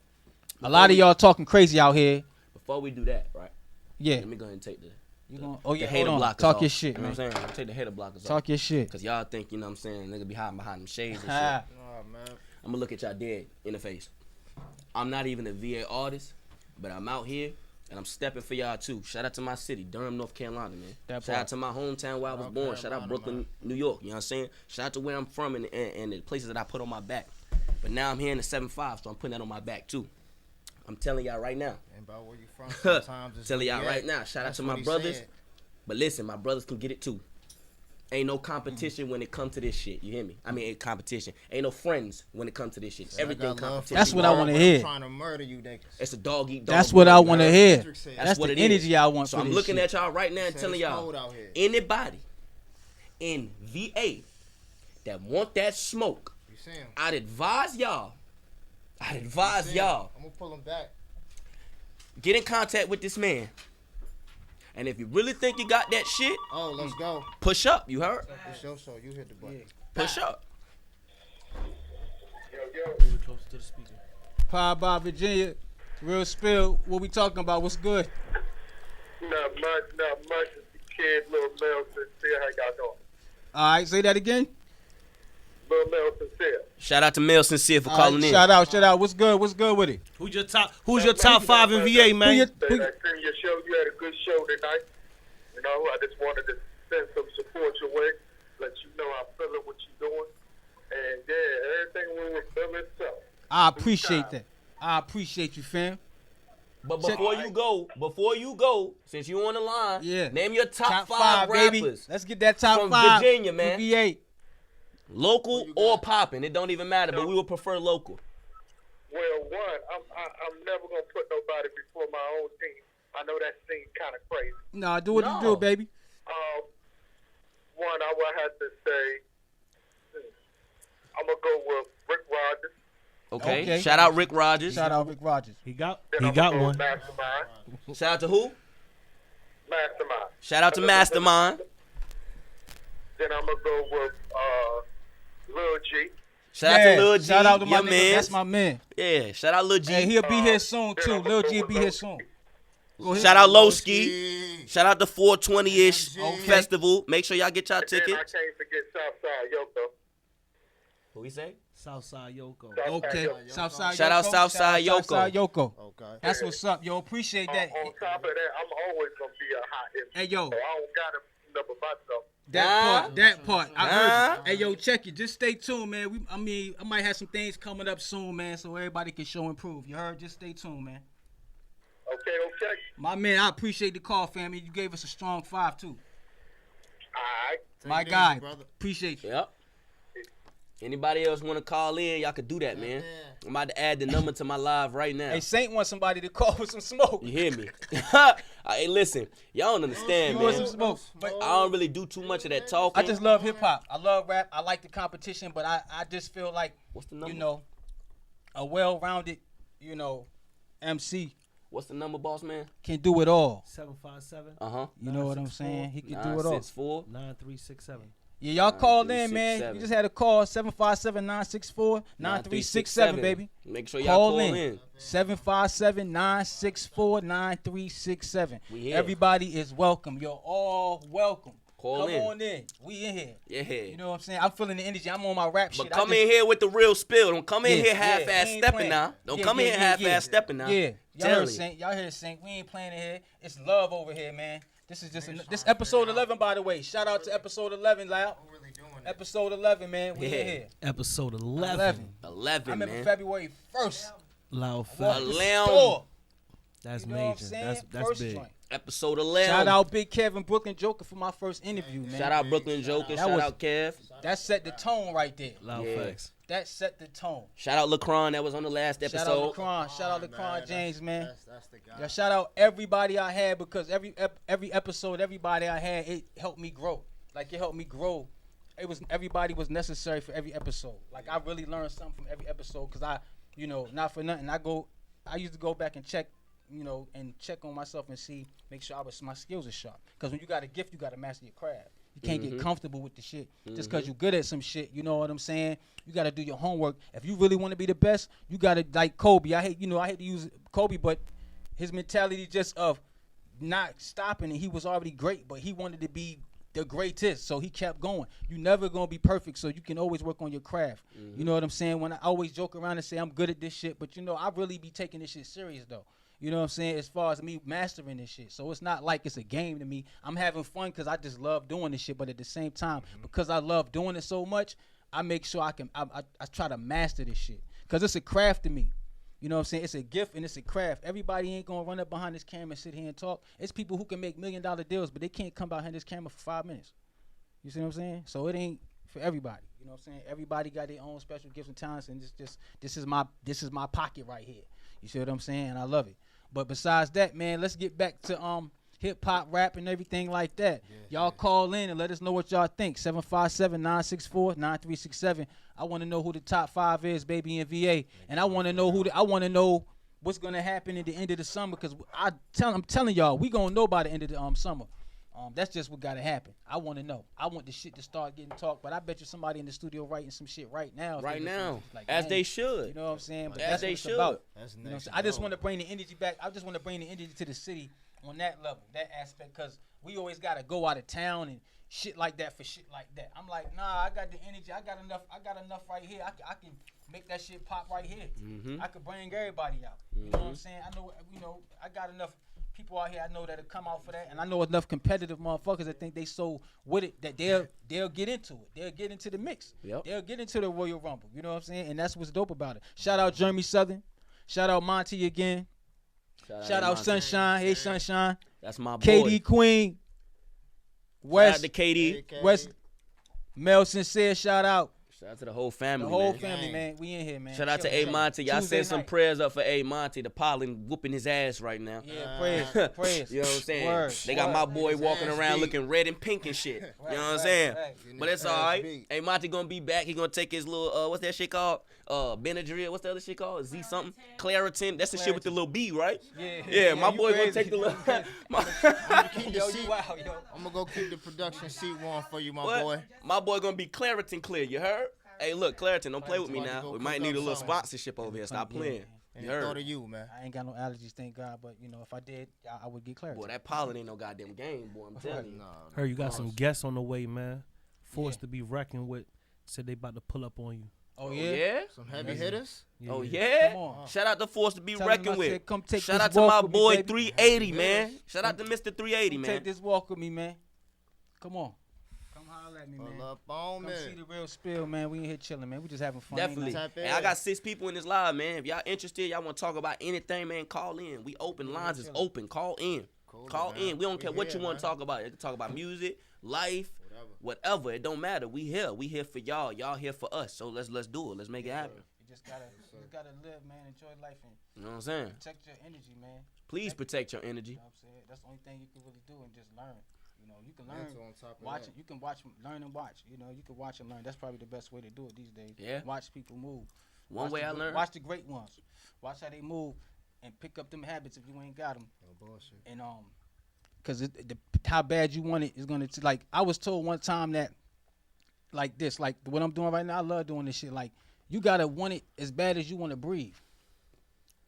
A lot of y'all talking crazy out here. Before we do that, right? Yeah. Let me go ahead and take the hater blockers Talk off. your shit, man. You know what I'm saying? Take the hater blockers off. Talk your shit. Because y'all think, you know what I'm saying, nigga be hiding behind them shades and shit. Man. I'm going to look at y'all dead in the face. I'm not even a VA artist, but I'm out here, and I'm stepping for y'all, too. Shout out to my city, Durham, North Carolina, man. Shout out to my hometown where I was born. Shout out Brooklyn, New York. You know what I'm saying? Shout out to where I'm from and the places that I put on my back. But now I'm here in the 7-5, so I'm putting that on my back, too. I'm telling y'all right now. And about where you from sometimes. Telling y'all right now. Shout out to my brothers. Said. But listen, my brothers can get it too. Ain't no competition when it comes to this shit. You hear me? I mean, ain't competition. Ain't no friends when it comes to this shit. Everything competition. That's what I want to hear. Trying to murder you, it's a dog eat dog. That's what I want to hear. That's what the energy I want. So I'm looking at y'all right now and telling y'all, anybody in VA that want that smoke, I'd advise y'all. I'm gonna pull him back. Get in contact with this man. And if you really think you got that shit, let's go. Push up, you heard? It's your show, you hit the button. Push up. Yo. Close to the speaker. Pie by Virginia, Real Spill. What we talking about? What's good? Not much. Kid, Little Mel Sincere, how y'all doing? All right, say that again. Little Mel Sincere. Shout out to Mel Sincere for calling in. Shout out. What's good with it? Who's your top 5 in VA, man? I seen your show. You had a good show tonight. You know, I just wanted to send some support your way, let you know I'm feeling what you're doing. And yeah, everything we were feeling itself. I appreciate that. I appreciate you, fam. But before you go, since you on the line, name your top 5 baby. rappers. Let's get that top from 5 Virginia, man. VA. Local or popping, it don't even matter, but we would prefer local. Well, I'm never gonna put nobody before my own team. I know that seems kind of crazy. No, do what you do, baby. One, I would have to say, I'm gonna go with Rick Rogers. Okay. Shout out Rick Rogers. He got one. Mastermind. Shout out to who? Mastermind. Shout out to Mastermind. Then I'm gonna go with Lil G. Shout out to Lil G. Shout out to my your nigga. man. That's my man. Yeah, shout out Lil G. Hey, he'll be here soon too. Lil G will be here soon. Shout out Lowski. Shout out the 420-ish festival. Make sure y'all get y'all tickets. And I can't forget Southside Yoko. What we say? Southside Yoko. Okay. Southside Shout out Southside Yoko. Southside Yoko. Okay. That's what's up, yo. Appreciate that. On top of that, I'm always gonna be a hot MC. Hey, yo. So I don't gotta number myself. That part. I heard you. Hey, yo, check it. Just stay tuned, man. I might have some things coming up soon, man, so everybody can show and prove. You heard? Just stay tuned, man. Okay. My man, I appreciate the call, family. You gave us a strong 5 too. All right. My guy, appreciate you. Yep. Anybody else want to call in? Y'all could do that, man. I'm about to add the number to my live right now. Hey, Saint wants somebody to call with some smoke. You hear me? Hey, listen, y'all don't understand, You want man. some smoke? But I don't really do too much of that talking. I just love hip hop. I love rap. I like the competition, but I just feel like, What's the number? you know, a well-rounded, you know, MC What's the number, boss man? can do it all. 757. You know what I'm saying? He can do it all. 964. 9367. Yeah, y'all call in, man. 9367. You just had a call, 757-964-9367, baby. Make sure y'all call in. 757-964-9367. We here. Everybody is welcome. You're all welcome. Call in. Come on in. We in here. Yeah. You know what I'm saying? I'm feeling the energy. I'm on my rap But shit. come in here with the real spill. Don't come in here he half-ass ain't stepping playing. now. Don't come in here half-ass stepping now. Yeah. Y'all Tell heard you. Saint. Y'all heard Saint. We ain't playing in here. It's love over here, man. This is just this episode 11, by the way. Shout out to episode 11, loud. Who really doing it? Episode 11, man. We in here. Episode 11. 11, I remember man. February 1st. Loud Walked facts. the Lamb. store. That's You know what I'm major. saying? That's First big. joint. Episode 11. Shout out Big Kevin Brooklyn Joker for my first interview, man. Shout out Brooklyn Joker. That Shout was- out Kev. That set the tone right there. Loud Yeah. facts. That set the tone. Shout out Lacron that was on the last Shout out episode. LeCron. Shout out LeCron James, man. That's the guy. Yeah, shout out everybody I had because every episode, everybody I had, it helped me grow. Like it helped me grow. Everybody was necessary for every episode. Like I really learned something from every episode because I, you know, not for nothing. I used to go back and check, you know, and check on myself and make sure my skills are sharp. Because when you got a gift, you got to master your craft. You can't get comfortable with the shit just because you're good at some shit. You know what I'm saying? You got to do your homework. If you really want to be the best, you got to, like Kobe. I hate to use Kobe, but his mentality just of not stopping it. He was already great, but he wanted to be the greatest, so he kept going. You never gonna be perfect, so you can always work on your craft. You know what I'm saying? When I always joke around and say I'm good at this shit, but you know I really be taking this shit serious though. You know what I'm saying? As far as me mastering this shit. So it's not like it's a game to me. I'm having fun because I just love doing this shit. But at the same time, because I love doing it so much, I make sure I try to master this shit. Because it's a craft to me. You know what I'm saying? It's a gift and it's a craft. Everybody ain't going to run up behind this camera and sit here and talk. It's people who can make $1 million deals, but they can't come behind this camera for 5 minutes. You see what I'm saying? So it ain't for everybody. You know what I'm saying? Everybody got their own special gifts and talents, and this is my pocket right here. You see what I'm saying? And I love it. But besides that, man, let's get back to hip hop, rap, and everything like that. Y'all call in and let us know what y'all think. 757-964-9367. I want to know who the top 5 is, baby, in VA, and I want to know what's gonna happen at the end of the summer. Cause I'm telling y'all, we gonna know by the end of the summer. That's just what gotta happen. I want to know. I want the shit to start getting talked, but I bet you somebody in the studio writing some shit right now. Right now. Like, As man, they should. You know what I'm saying? But As that's they what it's should. about. That's You know what I'm next saying? I just level. want to bring the energy back. I just want to bring the energy to the city on that level, that aspect, because we always got to go out of town and shit like that for shit like that. I'm like, nah, I got the energy. I got enough right here. I can make that shit pop right here. I could bring everybody out. You know what I'm saying? I know, I got enough people out here I know that'll come out for that, and I know enough competitive motherfuckers that think they so with it that they'll get into it. They'll get into the mix. Yep. They'll get into the Royal Rumble. You know what I'm saying? And that's what's dope about it. Shout out Jeremy Southern. Shout out Monty again. Shout out Monty. Sunshine. Hey Sunshine. That's my boy. KD Queen. Shout out West. to KD. West. Mel Sincere. Shout out. Shout out to the whole family, The whole man. family, man. We in here, man. Shout out to Chill, A Monty. Y'all Tuesday send some night. prayers up for A Monty. The pollen whooping his ass right now. Yeah, prayers. You know what I'm saying? Word, They got my word. boy walking ass around beat. looking red and pink and shit. You know what I'm right, saying? right. But it's Ass all right. beat. A Monty gonna be back. He gonna take his little what's that shit called? Benadryl. What's the other shit called? Z something? Claritin. That's the shit with the little B, right? Yeah, my you boy gonna crazy. take the little. Keep the Yo, seat. you wow, yo. I'm gonna go keep the production seat warm for you, my What? boy. My boy gonna be Claritin clear. You heard? Hey, look, Claritin, don't play with me Claritin, now. go We cook might up need a little something. sponsorship over here. Stop Yeah. playing. And You thought heard? of you, man. I ain't got no allergies, thank God. But if I did, I would get clarity. Boy, that pollen ain't no goddamn game, boy. I'm telling you. Heard you got some guests on the way, man. Forced to be reckoned with. Said they about to pull up on you. Oh Oh, yeah. yeah? Some heavy hitters. Oh, yeah. yeah? Come on. Shout out to Force to be Tell him reckoned I with. said, come take Shout this out to walk my with me, boy baby. 380, man. Shout out to Mr. 380, man. Take this walk with me, man. Come on. Come holler at me, man. Pull up on Come me. see the real spill, man. We in here chilling, man. We just having fun. Definitely. Tap in. And I got 6 people in this live, man. If y'all interested, y'all want to talk about anything, man, call in. We open. Lines is open. Call in. Cool, Call man. in. We don't care what here, you want to man. talk about. You can talk about music, life, whatever. It don't matter. We here for y'all. Y'all here for us. So let's do it. Let's make it happen. You just gotta live, man. Enjoy life and You know what I'm saying? protect your energy, man. Please protect your energy. You know what I'm saying? That's the only thing you can really do, and just learn. You know, you can learn, Mental on top of watch that. it. You can watch, learn and watch. You know, you can watch and learn. That's probably the best way to do it these days. Yeah. Watch people move. One Watch way the I learned. Watch the great ones. Watch how they move, and pick up them habits if you ain't got them. No bullshit. And because how bad you want it is gonna like. I was told one time that, like this, like what I'm doing right now. I love doing this shit. Like you gotta want it as bad as you want to breathe.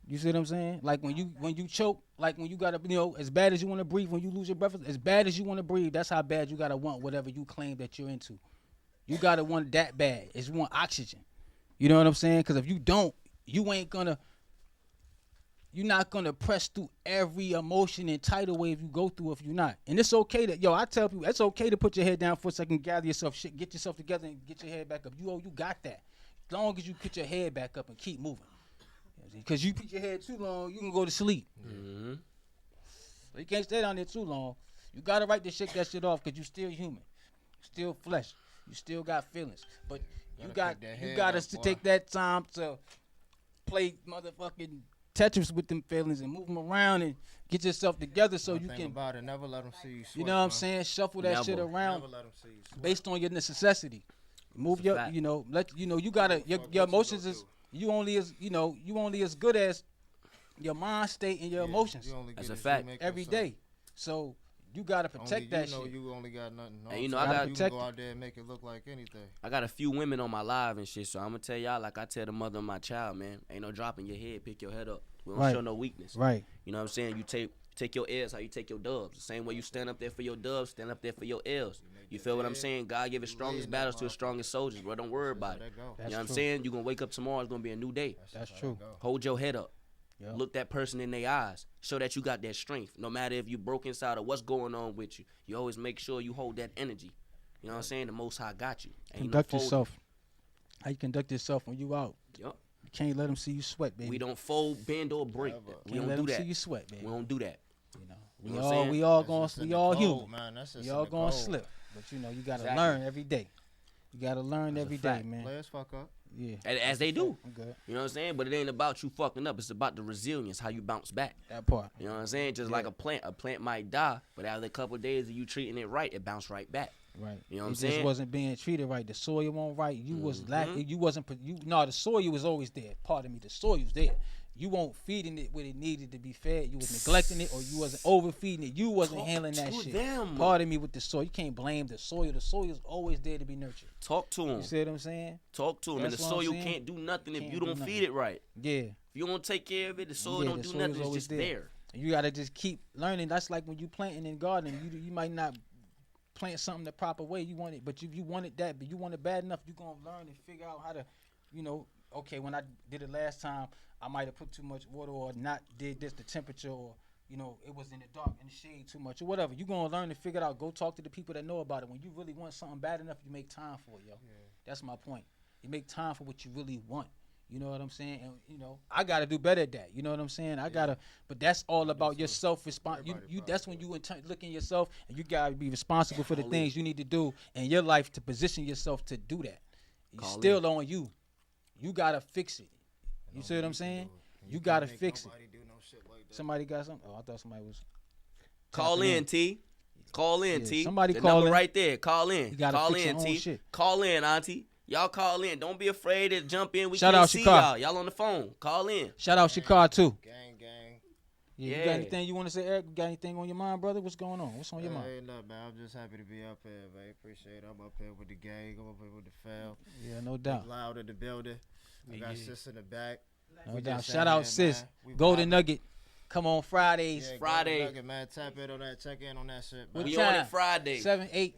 You see what I'm saying? Like when you choke, like when you gotta, as bad as you want to breathe, when you lose your breath, as bad as you want to breathe, that's how bad you gotta want whatever you claim that you're into. You gotta want that bad. It's want oxygen. You know what I'm saying? Because if you don't, you're not gonna press through every emotion and tidal wave you go through if you're not. And it's okay that, I tell people, it's okay to put your head down for a second, gather yourself, get yourself together, and get your head back up. You got that. As long as you put your head back up and keep moving. Because you put your head too long, you can go to sleep. Mm-hmm. So you can't stay down there too long. You gotta right to shake that shit off because you still human, you still flesh, you still got feelings. But you got to take that time to play motherfucking Tetris with them feelings and move them around and get yourself together so you can. About it, never let them see you sweat, you know what I'm saying? Shuffle that shit around Never let them see you sweat. based on your necessity. Move That's a your, fact. you gotta your emotions is. You only as good as your mind state and your emotions That's a fact. every day. So you gotta protect that shit. You only got nothing. And you can go out there and make it look like anything. I got a few women on my live and shit, so I'm gonna tell y'all like I tell the mother of my child, man, ain't no dropping your head, pick your head up. We don't show no weakness. Right. You know what I'm saying? You take your L's how you take your dubs. The same way you stand up there for your dubs, stand up there for your L's. You feel what I'm saying? God give his strongest battles to his strongest soldiers, bro. Don't worry about it. You know what I'm saying? You're going to wake up tomorrow, it's going to be a new day. That's true. Hold your head up. Yep. Look that person in their eyes. Show that you got that strength. No matter if you broke inside or what's going on with you, you always make sure you hold that energy. You know what I'm saying? The Most High got you. Conduct yourself. How you conduct yourself when you out. Yep. You can't let them see you sweat, baby. We don't fold, bend, or break. We Can't don't let do them that. see you sweat, baby. We don't do that. You know, You know what I'm saying? we all human. Man. We all gonna slip, but you gotta learn every day. You gotta learn every day, man. Players fuck up. Yeah, As they do. I'm good. You know what I'm saying? But it ain't about you fucking up. It's about the resilience, how you bounce back. That part. You know what I'm saying? Just like a plant might die, but after a couple of days of you treating it right, it bounce right back. Right. You know what it I'm just saying? wasn't being treated right. The soil wasn't right. You was lacking. You wasn't. The soil was always there. Pardon me. The soil was there. You weren't feeding it what it needed to be fed. You was neglecting it, or you wasn't overfeeding it. You wasn't handling that shit. Pardon me with the soil. You can't blame the soil. The soil is always there to be nurtured. Talk to him. You see what I'm saying? Talk to him. And the That's what I'm soil saying. can't do nothing if Can't you do don't nothing. feed it right. Yeah. If you don't take care of it, the soil don't the do soil's nothing. It's always just there. You gotta just keep learning. That's like when you planting and gardening. You might not plant something the proper way you want it, but if you want it but you want it bad enough, you're gonna learn and figure out how to, okay, when I did it last time, I might have put too much water or not did this, the temperature, or it was in the dark in the shade too much or whatever. You're gonna learn and figure it out. Go talk to the people that know about it. When you really want something bad enough, you make time for it, yo. Yeah. That's my point. You make time for what you really want. You know what I'm saying? And I gotta do better at that. You know what I'm saying? But that's all about your self-response. That's when you look in yourself and you gotta be responsible for the things you need to do in your life to position yourself to do that. It's still on you. You gotta fix it. You see what I'm saying? You gotta fix it. Somebody got something? Oh, I thought somebody was. Call in, T. Call in, T. Somebody the call number in. right there. Call in. You gotta call fix in, your own T. shit. Call in, Auntie. Y'all call in. Don't be afraid to jump in. We Shout can't out see Chicago. y'all. Y'all on the phone. Call in. Shout out Chicago too. Gang. Yeah. You got anything you want to say, Eric? You got anything on your mind, brother? What's going on? What's on your mind? Hey, look, man. I'm just happy to be up here, man. Appreciate it. I'm up here with the gang. I'm up here with the fam. Yeah, no doubt. Loud in the building. We got sis in the back. No We doubt. just Shout sat out here, sis. man. We Golden vibing. Nugget. Come on Fridays. Yeah, Friday. Golden Nugget, man. Tap in on that. Check in on that shit, man. What We time? on it Friday. 7, 8.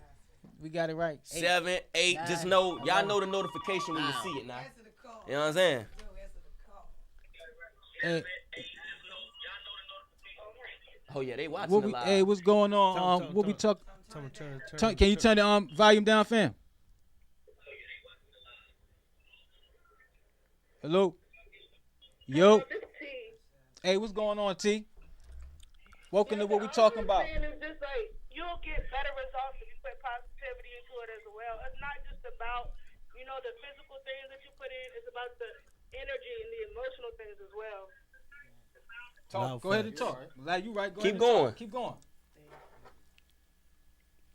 We got it right. 8. 7, 8. Just Nine. know, y'all know the notification when you see it now. Answer the call. You know what I'm saying? Yo, answer the call. Hey, Oh yeah, they watching the live. what's going on? Tell- What we tell- talk? Tell me, turn. Can you turn the volume down, fam? Hello. Yo. Hey, what's going on, T? Welcome to what we talking about. Saying is just like you'll get better results if you put positivity into support as well. It's not just about, the physical things that you put in. It's about the energy and the emotional things as well. Talk. Go ahead and talk. Like you right. Go Keep ahead and going. Talk. Keep going.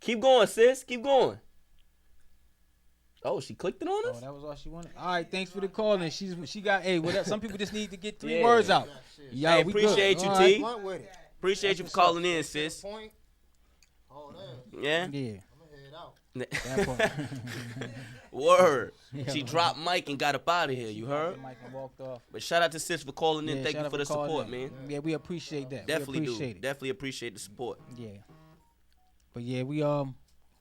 Keep going, sis. Keep going. Oh, she clicked it on Oh, us? that was all she wanted. All right, thanks for the call. And she got what? Some people just need to get 3 Yeah. words out. Yeah, Hey, we appreciate good. you, All T. Blunt with it. Appreciate you for calling in, sis. Point. Hold on. Yeah? Yeah. I'm gonna head out. That part. Word. She dropped Mike and got up out of here, you heard? Mike and walked off. But shout out to sis for calling in. Yeah, Thank shout you out for the calling support, in. man. Yeah, we appreciate that. Definitely we do. appreciate it. Definitely appreciate the support. Yeah. But yeah,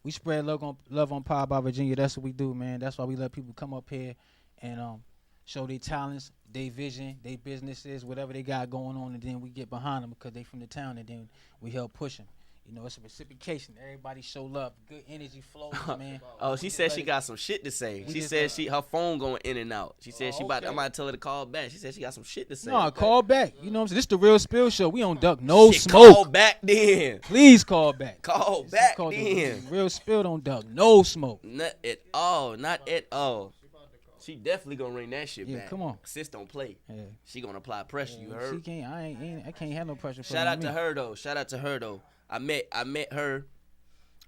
we spread love on Power by Virginia. That's what we do, man. That's why we let people come up here and show their talents, their vision, their businesses, whatever they got going on, and then we get behind them because they from the town, and then we help push them. It's a reciprocation. Everybody show love. Good energy flows, man. Oh, she said she got some shit to say. She said her phone going in and out. She said I might tell her to call back. She said she got some shit to say. No, call back. You know what I'm saying? This the Real Spill Show. We don't duck no Shit, smoke. Call back then. Please call back. Call This is back called then. the Real Spill don't duck no smoke. Not at all. Not at all. She definitely gonna ring that shit Yeah, back. come on. Sis don't play. Yeah. She gonna apply pressure. You She heard? can't. I can't have no pressure. Shout out to her though. I met her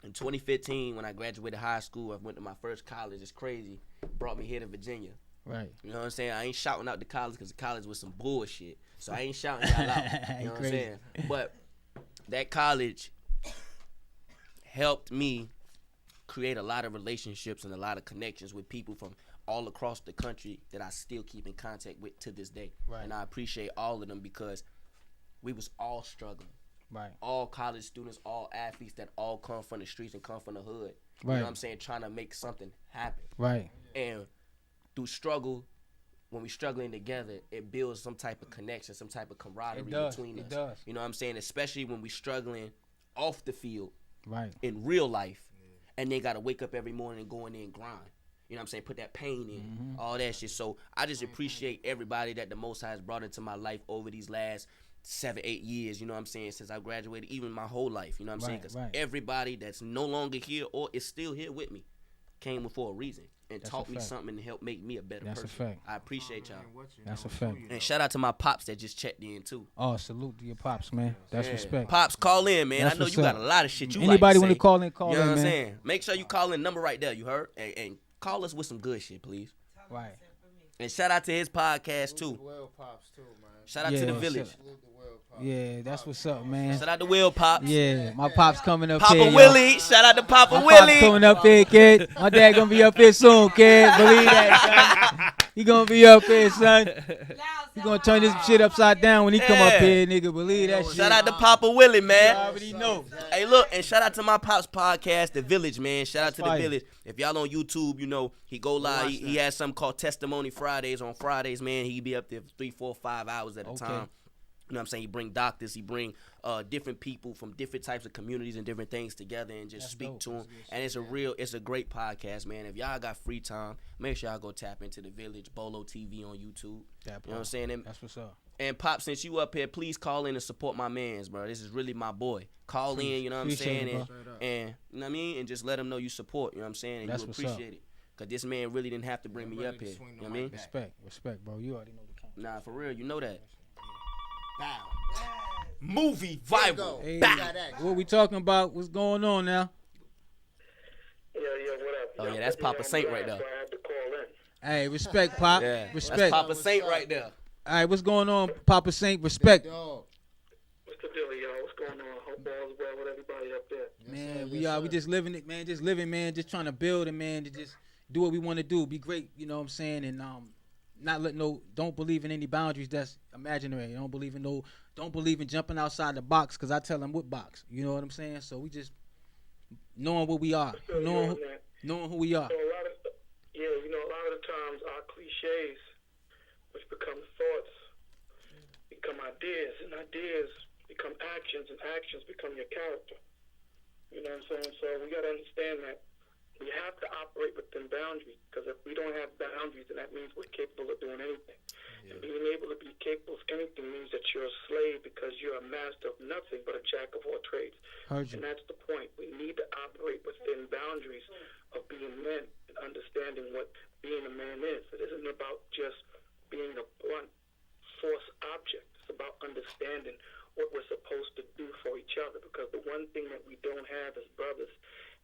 in 2015 when I graduated high school. I went to my first college. It's crazy. Brought me here to Virginia. Right. You know what I'm saying? I ain't shouting out the college because the college was some bullshit. So I ain't shouting y'all out. You know what I'm saying? But that college helped me create a lot of relationships and a lot of connections with people from all across the country that I still keep in contact with to this day. Right. And I appreciate all of them because we was all struggling. Right. All college students, all athletes that all come from the streets and come from the hood. You Right. know what I'm saying? Trying to make something happen. Right. And through struggle, when we struggling together, it builds some type of connection, some type of camaraderie between us. It does. You know what I'm saying? Especially when we struggling off the field Right. in real life, and they got to wake up every morning and go in there and grind. You know what I'm saying? Put that pain in, all that shit. So I just appreciate everybody that the Most High has brought into my life over these last 7-8 years, you know what I'm saying, since I graduated, even my whole life, you know what I'm saying, because everybody that's no longer here or is still here with me came for a reason and taught me something and helped make me a better person. That's a fact. I appreciate y'all. That's a fact. And shout out to my pops that just checked in too. Oh, salute to your pops, man. That's respect. Pops, call in, man. That's I know what's you up. got a lot of shit you Anybody like want to call in, call you know in, what I'm man. saying? Make sure you call in number right there, you heard? And call us with some good shit, please. Right. And shout out to his podcast too. Shout out to the village. Yeah, that's what's up, man. Shout out to Will Pops. Yeah, my pops coming up Papa here. Willie. Shout out to Papa My Willie. pops coming up here, kid. My dad gonna be up here soon, kid. Believe that, son. He gonna be up here, son. He gonna turn this shit upside down when he come up here, nigga. Believe that shit. Shout out to Papa Willie, man. I already know. Hey, look, and shout out to my pops podcast, The Village, man. Shout out to fire. The Village. If y'all on YouTube, you know, he go live. He has something called Testimony Fridays. On Fridays, man, he be up there 3, 4, 5 hours at a time. You know what I'm saying? He bring doctors, he bring different people from different types of communities and different things together and just speak to them. And it's a great podcast, man. If y'all got free time, make sure y'all go tap into The Village, Bolo TV on YouTube. You know what I'm saying? And, That's what's up. and Pop, since you up here, please call in and support my mans, bro. This is really my boy. Call in, you know what I'm Appreciate saying? it, And you know what I mean? And just let him know you support, you know what I'm saying? And That's you what's up. appreciate it. Because this man really didn't have to bring me up here. You know what I mean? Respect, bro. You already know the count. Nah, for real, you know that. Bow. Movie viral. Hey, Bow. what we talking about? What's going on now? Yeah, what up? Oh, yeah, that's Papa Saint right there. So I had to call in. Hey, respect, Pop. Yeah, Respect. that's Papa Saint right there. All right, what's going on, Papa Saint? Respect. Dog. What's the deal, y'all? What's going on? Hope all's well with everybody up there. Man, we just living it, man. Just living, man. Just trying to build it, man. To just do what we want to do. Be great, you know what I'm saying? And don't believe in any boundaries that's imaginary. Don't believe in jumping outside the box, because I tell them what box. You know what I'm saying? So we just knowing what we are, knowing who we are. So a lot of the times our cliches, which become thoughts, become ideas, and ideas become actions, and actions become your character. You know what I'm saying? So we got to understand that we have to operate within boundaries, because if we don't have boundaries, then that means we're capable of doing anything. And being able to be capable of anything means that you're a slave, because you're a master of nothing but a jack of all trades. Heard you. And that's the point. We need to operate within boundaries of being men and understanding what being a man is. It isn't about just being a blunt force object. It's about understanding what we're supposed to do for each other, because the one thing that we don't have as brothers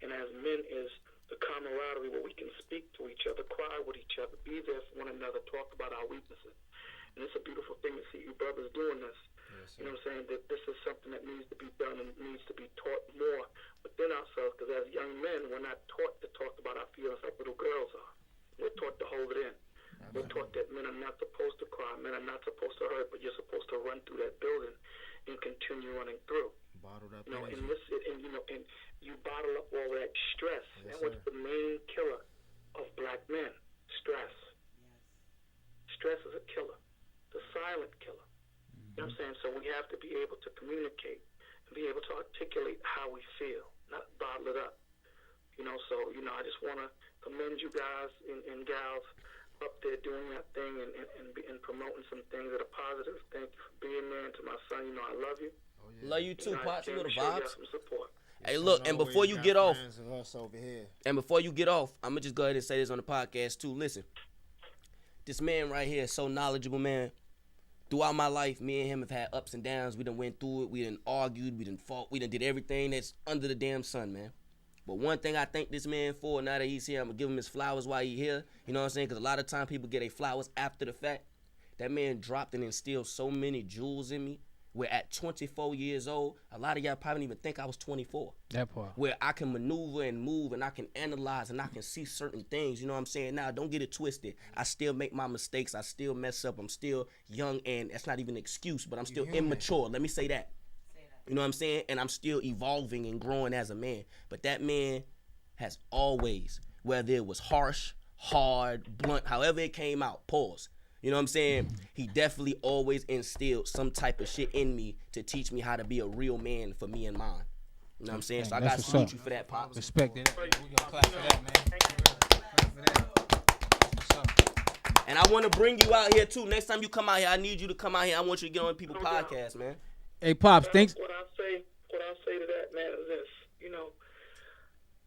and as men is the camaraderie where we can speak to each other, cry with each other, be there for one another, talk about our weaknesses. And it's a beautiful thing to see you brothers doing this. Yes, you know what I'm saying? That this is something that needs to be done and needs to be taught more within ourselves, because as young men, we're not taught to talk about our feelings like little girls are. We're taught to hold it in. We're taught that men are not supposed to cry, men are not supposed to hurt, but you're supposed to run through that building and continue running through. Bottled up You know, energy. and you bottle up all that stress. Yes, And what's the main killer of black men? Stress. Stress is a killer, the silent killer. You know what I'm saying? So we have to be able to communicate and be able to articulate how we feel, not bottle it up. You know, so, I just want to commend you guys and gals up there doing that thing and promoting some things that are positive. Thank you for being there. And to my son, I love you. Oh, yeah. Love you too, Pops. You know the Show you vibes. some support. Hey, look, and before you get off, Over here. I'm gonna just go ahead and say this on the podcast too. Listen, this man right here is so knowledgeable, man. Throughout my life, me and him have had ups and downs. We done went through it. We done argued. We done fought. We done did everything that's under the damn sun, man. But one thing I thank this man for, now that he's here, I'm gonna give him his flowers while he's here. You know what I'm saying? Because a lot of time people get their flowers after the fact. That man dropped and instilled so many jewels in me. Where at 24 years old, a lot of y'all probably didn't even think I was 24. That part. Where I can maneuver and move and I can analyze and I can see certain things. You know what I'm saying? Now, don't get it twisted. I still make my mistakes. I still mess up. I'm still young, and that's not even an excuse, but I'm still immature. Let me say that. You know what I'm saying? And I'm still evolving and growing as a man. But that man has always, whether it was harsh, hard, blunt, however it came out, pause. You know what I'm saying? He definitely always instilled some type of shit in me to teach me how to be a real man for me and mine. You know what I'm saying? So I got to salute you for that, Pops. Respect it. We gonna clap for that, man. Clap for that. What's up? And I want to bring you out here, too. Next time you come out here, I need you to come out here. I want you to get on people's podcast, man. Hey, Pops, thanks. What I say to that, man, is this.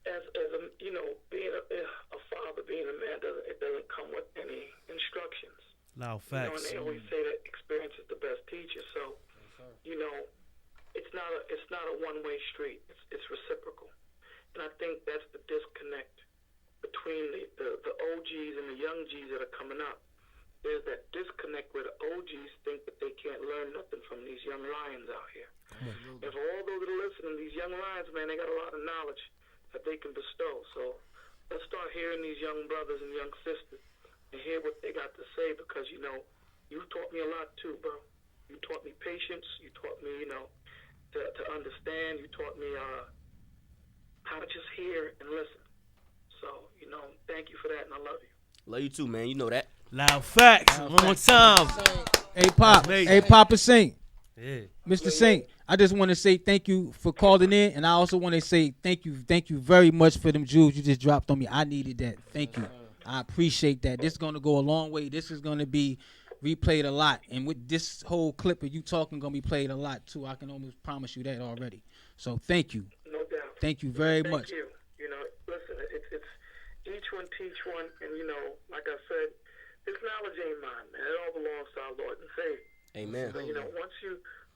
As a, being a father, being a man, doesn't come with any instructions. Loud And facts. they always say that experience is the best teacher. So, it's not a one-way street. It's reciprocal. And I think that's the disconnect between the OGs and the young Gs that are coming up. There's that disconnect where the OGs think that they can't learn nothing from these young lions out here. And for all those that are listening, these young lions, man, they got a lot of knowledge that they can bestow. So let's start hearing these young brothers and young sisters and hear what they got to say, because, you taught me a lot too, bro. You taught me patience. You taught me, to understand. You taught me how to just hear and listen. So, thank you for that, and I love you. Love you too, man. You know that. Loud facts. One more time. Hey, Pop. Hey, Papa Saint. Yeah. Mr. Saint, I just want to say thank you for calling in, and I also want to say thank you very much for them jewels you just dropped on me. I needed that. Thank you. I appreciate that. This is going to go a long way. This is going to be replayed a lot. And with this whole clip of you talking going to be played a lot, too. I can almost promise you that already. So thank you. No doubt. Thank you very much. Thank you. Listen, it's each one teach one. And, like I said, this knowledge ain't mine, man. It all belongs to our Lord and Savior. Amen. So,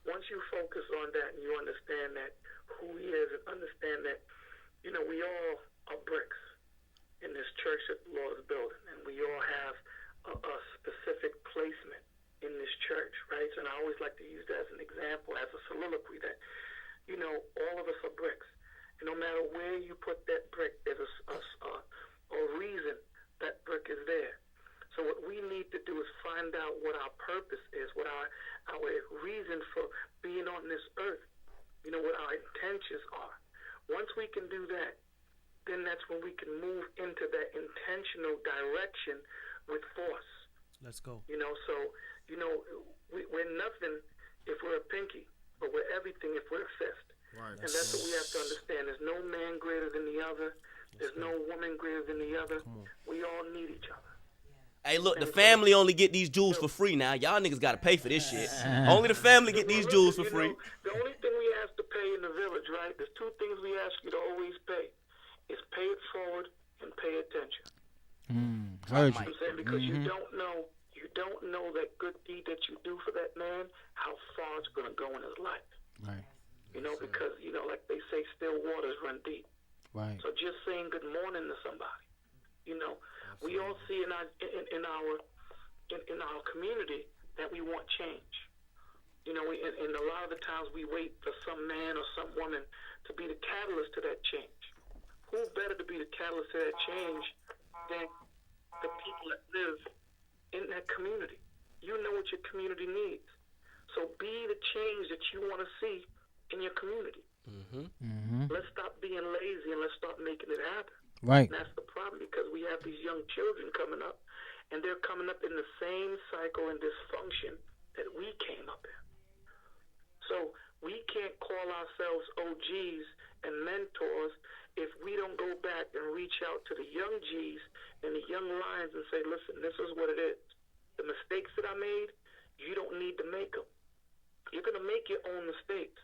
once you focus on that and you understand that who he is and understand that, we all are bricks in this church that the Lord is building, and we all have a specific placement in this church, right? And I always like to use that as an example, as a soliloquy that, all of us are bricks. And no matter where you put that brick, there's a reason that brick is there. So what we need to do is find out what our purpose is, what our reason for being on this earth, what our intentions are. Once we can do that, then that's when we can move into that intentional direction with force. Let's go. We're nothing if we're a pinky, but we're everything if we're a fist. Right. And that's what we have to understand. There's no man greater than the other. There's no woman greater than the other. We all need each other. Hey, look, the family only get these jewels for free now. Y'all niggas got to pay for this shit. Only the family get these jewels for free. The only thing we ask to pay in the village, right? There's two things we ask you to always pay. Is pay it forward and pay attention. Heard You know what I'm saying? Because you don't know that good deed that you do for that man, how far it's going to go in his life. Right. You know, because, you know, like they say, still waters run deep. Right. So just saying good morning to somebody, you know, we all see in our community that we want change. You know, and a lot of the times we wait for some man or some woman to be the catalyst to that change. Who better to be the catalyst to that change than the people that live in that community? You know what your community needs. So be the change that you want to see in your community. Let's stop being lazy and let's start making it happen. Right. And that's the problem, because we have these young children coming up, and they're coming up in the same cycle and dysfunction that we came up in. So we can't call ourselves OGs and mentors if we don't go back and reach out to the young G's and the young lions and say, listen, this is what it is. The mistakes that I made, you don't need to make them. You're going to make your own mistakes.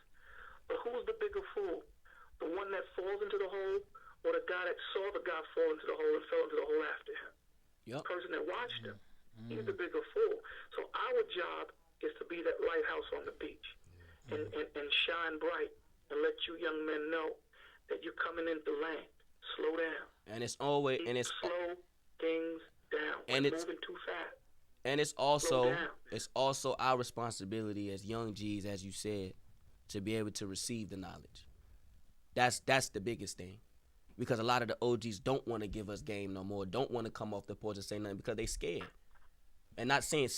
But who's the bigger fool? The one that falls into the hole, or the guy that saw the guy fall into the hole and fell into the hole after him? The person that watched him. He's the bigger fool. So our job is to be that lighthouse on the beach and shine bright and let you young men know that you're coming into land. Slow down. And it's always slow things down. And We're it's moving too fast. And it's also our responsibility as young G's, as you said, to be able to receive the knowledge. That's the biggest thing. Because a lot of the OGs don't want to give us game no more, don't want to come off the porch and say nothing because they scared. And not saying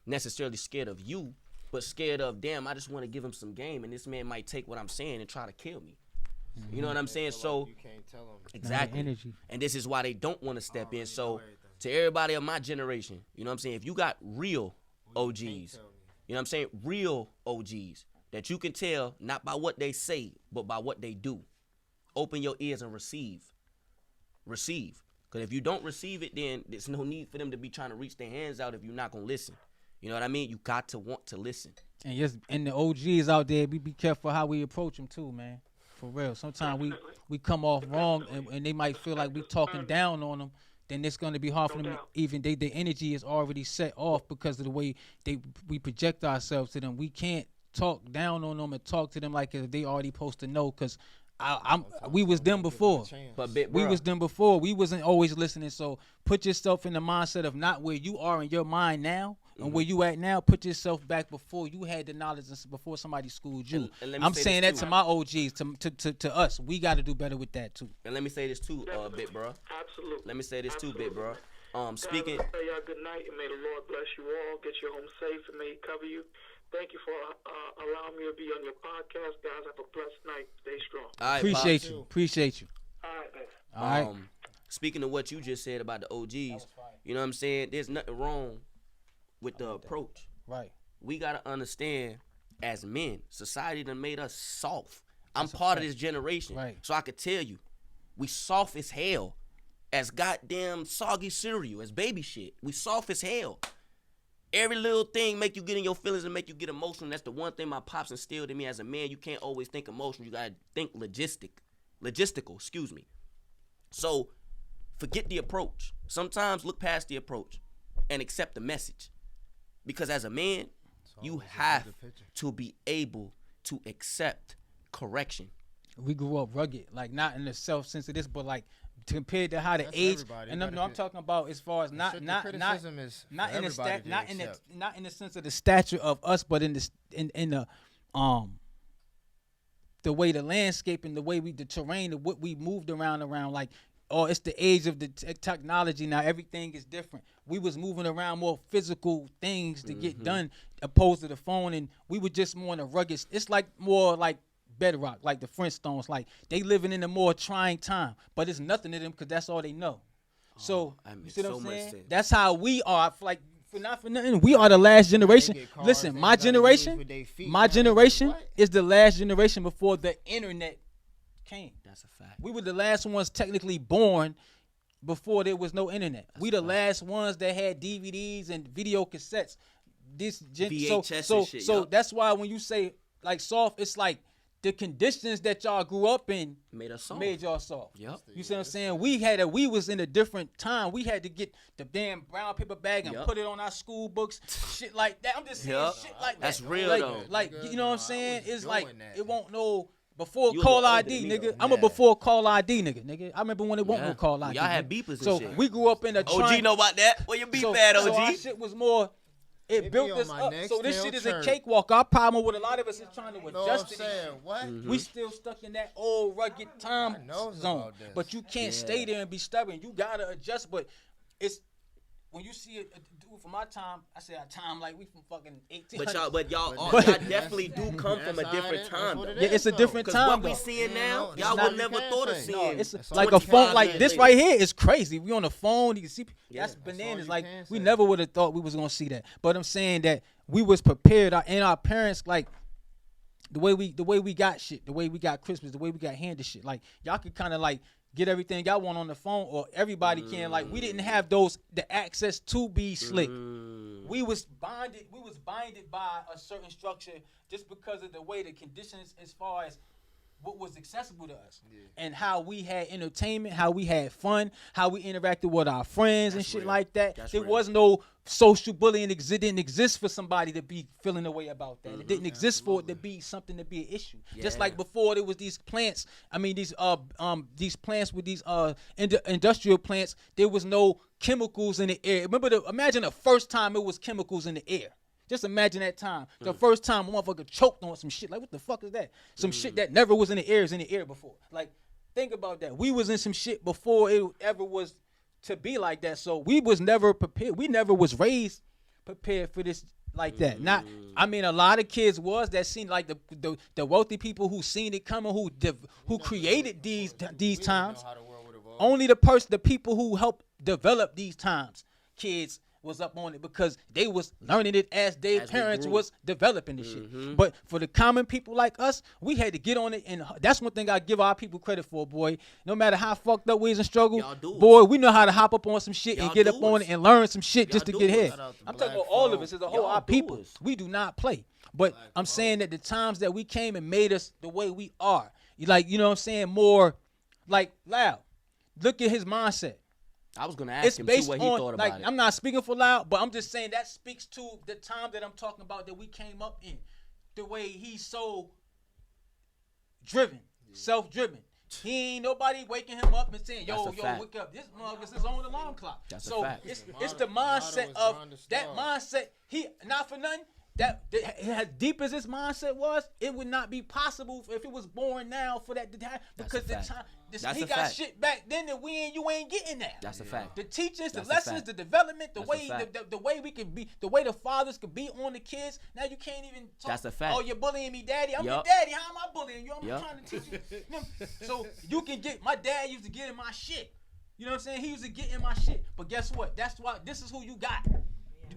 necessarily scared of you, but scared of, damn, I just want to give him some game, and this man might take what I'm saying and try to kill me. You know what I'm saying? So like you can't tell them. Exactly. Energy. And this is why they don't want to step in. So to everybody of my generation, you know what I'm saying? If you got real OGs, you know what I'm saying? Real OGs that you can tell not by what they say, but by what they do. Open your ears and receive. Receive. Because if you don't receive it, then there's no need for them to be trying to reach their hands out if you're not going to listen. You know what I mean? You got to want to listen. And the OGs out there, we be careful how we approach them too, man. For real. Sometimes we come off wrong, and they might feel like we talking down on them. Then it's going to be hard for them. Even their energy is already set off because of the way we project ourselves to them. We can't talk down on them and talk to them like they already supposed to know, because we was them before. We was them before. We wasn't always listening. So put yourself in the mindset of not where you are in your mind now and where you at now. Put yourself back before you had the knowledge and before somebody schooled you. And I'm saying that to my OGs, to us. We got to do better with that too. And let me say this too, bit bro. Absolutely. Let me say this too, bit bro. Speaking. Guys, I say y'all good night, and may the Lord bless you all. Get you home safe, and may He cover you. Thank you for allowing me to be on your podcast, guys. Have a blessed night. Stay strong. All right, Appreciate you. All right, baby. All right. Speaking of what you just said about the OGs, you know what I'm saying? There's nothing wrong with the approach. Right. We got to understand, as men, society done made us soft. I'm part of this generation. Right. So I could tell you, we soft as hell. As goddamn soggy cereal, as baby shit. We soft as hell. Every little thing make you get in your feelings and make you get emotional. That's the one thing my pops instilled in me as a man. You can't always think emotional. You gotta think logistical, excuse me. So forget the approach. Sometimes look past the approach and accept the message. Because as a man, you have to be able to accept correction. We grew up rugged, like not in the self sense of this, but like compared to how the age, and I'm talking about as far as not in the sense of the stature of us, but in the way the landscape and the way the terrain and what we moved around like, it's the age of the technology now. Everything is different. We was moving around more physical things to get done opposed to the phone, and we were just more in a rugged. It's like more like bedrock, like the Flintstones, like they living in a more trying time, but it's nothing to them because that's all they know. So you see what I'm saying? That's how we are. Like for nothing, we are the last generation. Listen, my generation is the last generation before the internet came. That's a fact. We were the last ones technically born before there was no internet. We the last ones that had DVDs and video cassettes. VHS and shit, that's why when you say like soft, it's like the conditions that y'all grew up in Made us soft. made y'all soft. Yep. You see what I'm saying? We was in a different time. We had to get the damn brown paper bag and Yep. put it on our school books, shit like that. I'm just saying Yep. shit like That's that. real, like, though. Like, Good, you know what I'm no, I saying? was It's like doing that. it won't no before You a call little older ID, than me, nigga. though. I'm a Yeah. before call ID, nigga. I remember when it wasn't Yeah. no call Well, ID. y'all had nigga. beepers and so shit. we grew up in a OG know about that? Where your beef at, so our OG? shit was more. It Maybe built on us my up. next So this tail shit is a chirp. cakewalk. Our problem with a lot of us is trying to You know what I'm adjust it. saying? What? We still stuck in that old rugged time know zone. about this. But you can't Yeah. stay there and be stubborn. You gotta adjust. But it's when you see a dude from my time, I say our time like we from fucking 18. But y'all But- definitely do come from a That's how it different is. time. That's what though. it Yeah, is, it's a though. different Because time. what we though. seeing You now, know, it's y'all not- would never you can't thought of say. No, seeing. it's That's like all a you phone can like say. this right here is crazy. We on the phone, you can see that's all bananas. you Like can we say. never would have thought we was gonna see that. But I'm saying that we was prepared and our parents like the way we got shit, the way we got Christmas, the way we got handed shit. Like y'all could kind of like get everything y'all want on the phone, or everybody can. Like we didn't have the access to be slick. We was bonded by a certain structure just because of the way the conditions as far as what was accessible to us and how we had entertainment, how we had fun, how we interacted with our friends and shit real. like that. That's There real. was no social bullying. It didn't exist for somebody to be feeling a way about that. It didn't exist for it to be something to be an issue. Just Yeah. like before there was these plants. I mean these plants with these industrial plants. There was no chemicals in the air. Imagine the first time it was chemicals in the air. Just imagine that time. The first time a motherfucker choked on some shit. Like, what the fuck is that? Some shit that never was in the air is in the air before. Like, think about that. We was in some shit before it ever was to be like that. So we was never prepared. We never was raised prepared for this like that. Not, I mean, a lot of kids was that seen like the wealthy people who seen it coming, who created these times. Know how the world would evolve. Only the people who helped develop these times, kids was up on it because they was learning it as their As we parents grew. was developing this shit. But for the common people like us, we had to get on it, and that's one thing I give our people credit for, boy. No matter how fucked up we is in struggle, Y'all do it. boy, we know how to hop up on some shit and Y'all get up do on it. it and learn some shit just to Y'all get do here. it. Shout out to I'm talking Black about all of Phone. us as a whole. Y'all Our do people, it. we do not play. But I'm saying that the times that we came and made us the way we are, you know what I'm saying, more like loud. Look at his mindset. I was gonna ask It's him based too what he on thought like about it. I'm not speaking for loud, but I'm just saying that speaks to the time that I'm talking about that we came up in. The way he's so driven, self-driven. He ain't nobody waking him up and saying, "Yo, That's a fact. wake up!" This motherfucker's his own alarm clock. That's a so fact. it's the Motto mindset is of Ron the that Star. mindset. He not for nothing. That as deep as his mindset was, it would not be possible if it was born now for that to happen because a the fact. time That's he a got fact. shit back then that you ain't getting that. That's a fact. The teachings, the That's a lessons, fact. the development, the That's a way fact. the way we can be, the way the fathers could be on the kids. Now you can't even talk. That's a fact. Oh, you're bullying me, daddy. I'm your Yup. daddy. How am I bullying you? I'm Yup. trying to teach you. So you can get. My dad used to get in my shit. You know what I'm saying? He used to get in my shit. But guess what? That's why this is who you got.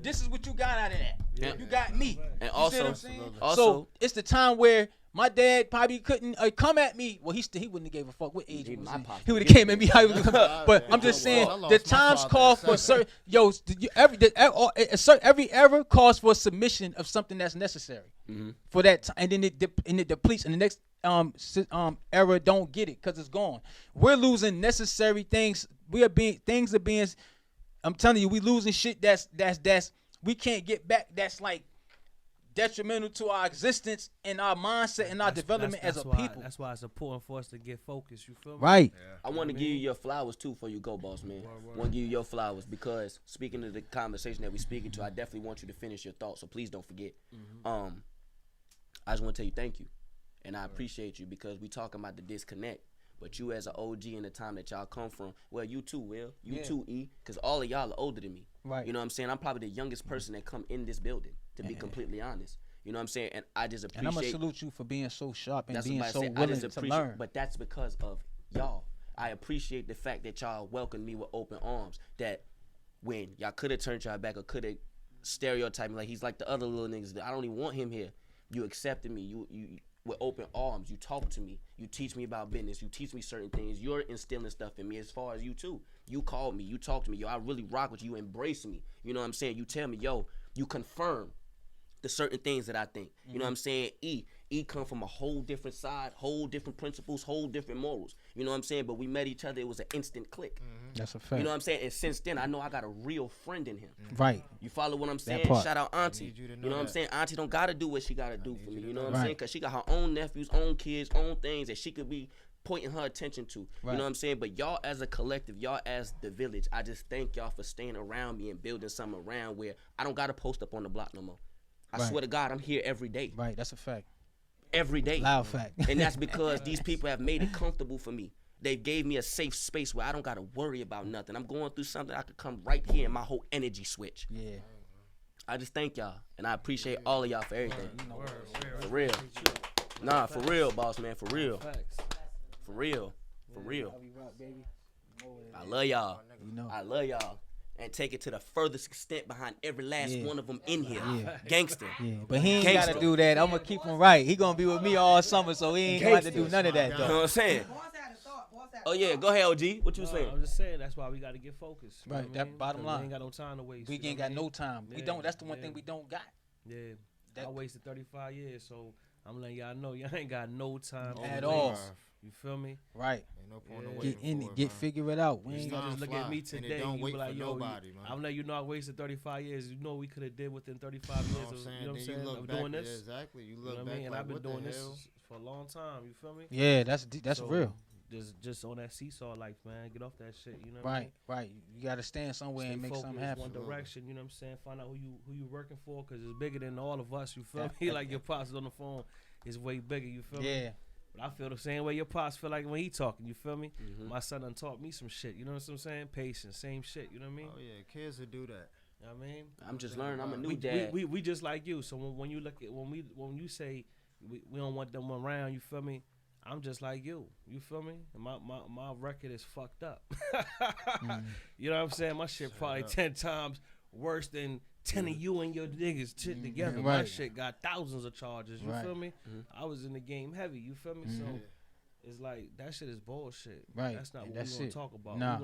This is what you got out of that. Yeah. You got me. And You see also, what I'm saying? also, So it's the time where my dad probably couldn't come at me. Well, he wouldn't have gave a fuck what age He he was my in. pops He would have came at me. But I'm just I saying lost the my times father call at for 7. certain every era calls for submission of something that's necessary for that time, and then it depletes, and the next era don't get it because it's gone. We're losing necessary things. Things are being. I'm telling you, we losing shit that's we can't get back. That's like detrimental to our existence and our mindset and our development as a people. That's why it's important for us to get focused. You feel me? Right. I want to give you your flowers too before you go, boss man. I want to give you your flowers because speaking of the conversation that we're speaking to, I definitely want you to finish your thoughts. So please don't forget. I just want to tell you thank you, and I appreciate you because we talking about the disconnect. But you as an OG in the time that y'all come from, well, you too, Will. You too, E, because all of y'all are older than me. Right. You know what I'm saying? I'm probably the youngest person that come in this building, to be completely honest. You know what I'm saying? And I just appreciate. And I'm gonna salute you for being so sharp and That's being what I'm so about to say. I willing just to appreciate- learn. But that's because of y'all. I appreciate the fact that y'all welcomed me with open arms. That when y'all could have turned y'all back or could have stereotyped me like he's like the other little niggas. I don't even want him here. You accepted me. You with open arms. You talk to me. You teach me about business. You teach me certain things. You're instilling stuff in me as far as you too. You called me. You talked to me. Yo, I really rock with you. You embrace me. You know what I'm saying? You tell me, yo, you confirm the certain things that I think. You know what I'm saying? E come from a whole different side, whole different principles, whole different morals. You know what I'm saying? But we met each other. It was an instant click. That's a fact. You know what I'm saying? And since then, I know I got a real friend in him. Right. You follow what I'm saying? part. Shout out Auntie. you to You know know what I'm that. saying? Auntie don't got to do what she got to do for me. You know what I'm Right. saying? Because she got her own nephews, own kids, own things that she could be pointing her attention to. Right. You know what I'm saying? But y'all as a collective, y'all as the village, I just thank y'all for staying around me and building something around where I don't got to post up on the block no more. I Right. swear to God, I'm here every day. Right. That's a fact. Every day. Loud fact. And that's because these people have made it comfortable for me. They gave me a safe space where I don't got to worry about nothing. I'm going through something, I could come right here and my whole energy switch. Yeah. I just thank y'all. And I appreciate all of y'all for everything. For real. Nah, for real, boss man. For real. For real. For real. I love y'all. You know. I love y'all. And take it to the furthest extent behind every last Yeah. one of them in here. Yeah. Gangster. Yeah, but he ain't got to Gangsta. do that. I'm gonna keep him right. He gonna be with me all summer, so he ain't got to do none of that You know though. what I'm saying? Boss had a thought. Boss had Oh a yeah, thought. go ahead, OG. What you No, saying? I'm just saying that's why we got to get focused. You know Right, what that I mean? bottom 'Cause line. We ain't got no time to waste. We you know ain't what I got no mean? time. We Yeah, don't. That's the one yeah. thing we don't got. Yeah. That- I wasted 35 years, so I'm letting y'all know y'all ain't got no time At to all. waste. You feel me? Right. Ain't no point in Yeah. waiting Get in for it. Get figure it out. We You ain't not got. just look at me and it today. don't You wait be like, for yo, nobody, man. I'm letting you know I wasted 35 years. You know what we could have did within 35 You know years. what I'm Of, saying? you know what I'm Then saying? you look Of back, doing yeah, this. exactly. You You look know what I back mean? And like, I've been what the doing hell? this for a long time. You feel me? Yeah, that's So, real. Just on that seesaw life, man. Get off that shit. You know what I mean? Right. Right. You got to stand somewhere Stay and make focused, something happen. one direction. You know what I'm saying? Find out who you working for, cause it's bigger than all of us. You feel Yeah, me? yeah, Like your pops is on the phone, is way bigger. You feel me? Yeah. But I feel the same way your pops feel like when he talking. You feel me? My son done taught me some shit. You know what I'm saying? Patience, same shit. You know what I mean? Oh yeah, kids will do that. You know what I mean? I'm just learning. I'm a new we, dad. we just like you. So when you look at when you say we don't want them around, you feel me? I'm just like you. You feel me? And my record is fucked up. You know what I'm saying? My shit probably 10 times worse than 10 of you and your niggas shit together. My Right. shit got thousands of charges. You Right. feel me? I was in the game heavy. You feel me? So it's like that shit is bullshit. Right. That's not And what that's we want it. to talk about. Nah.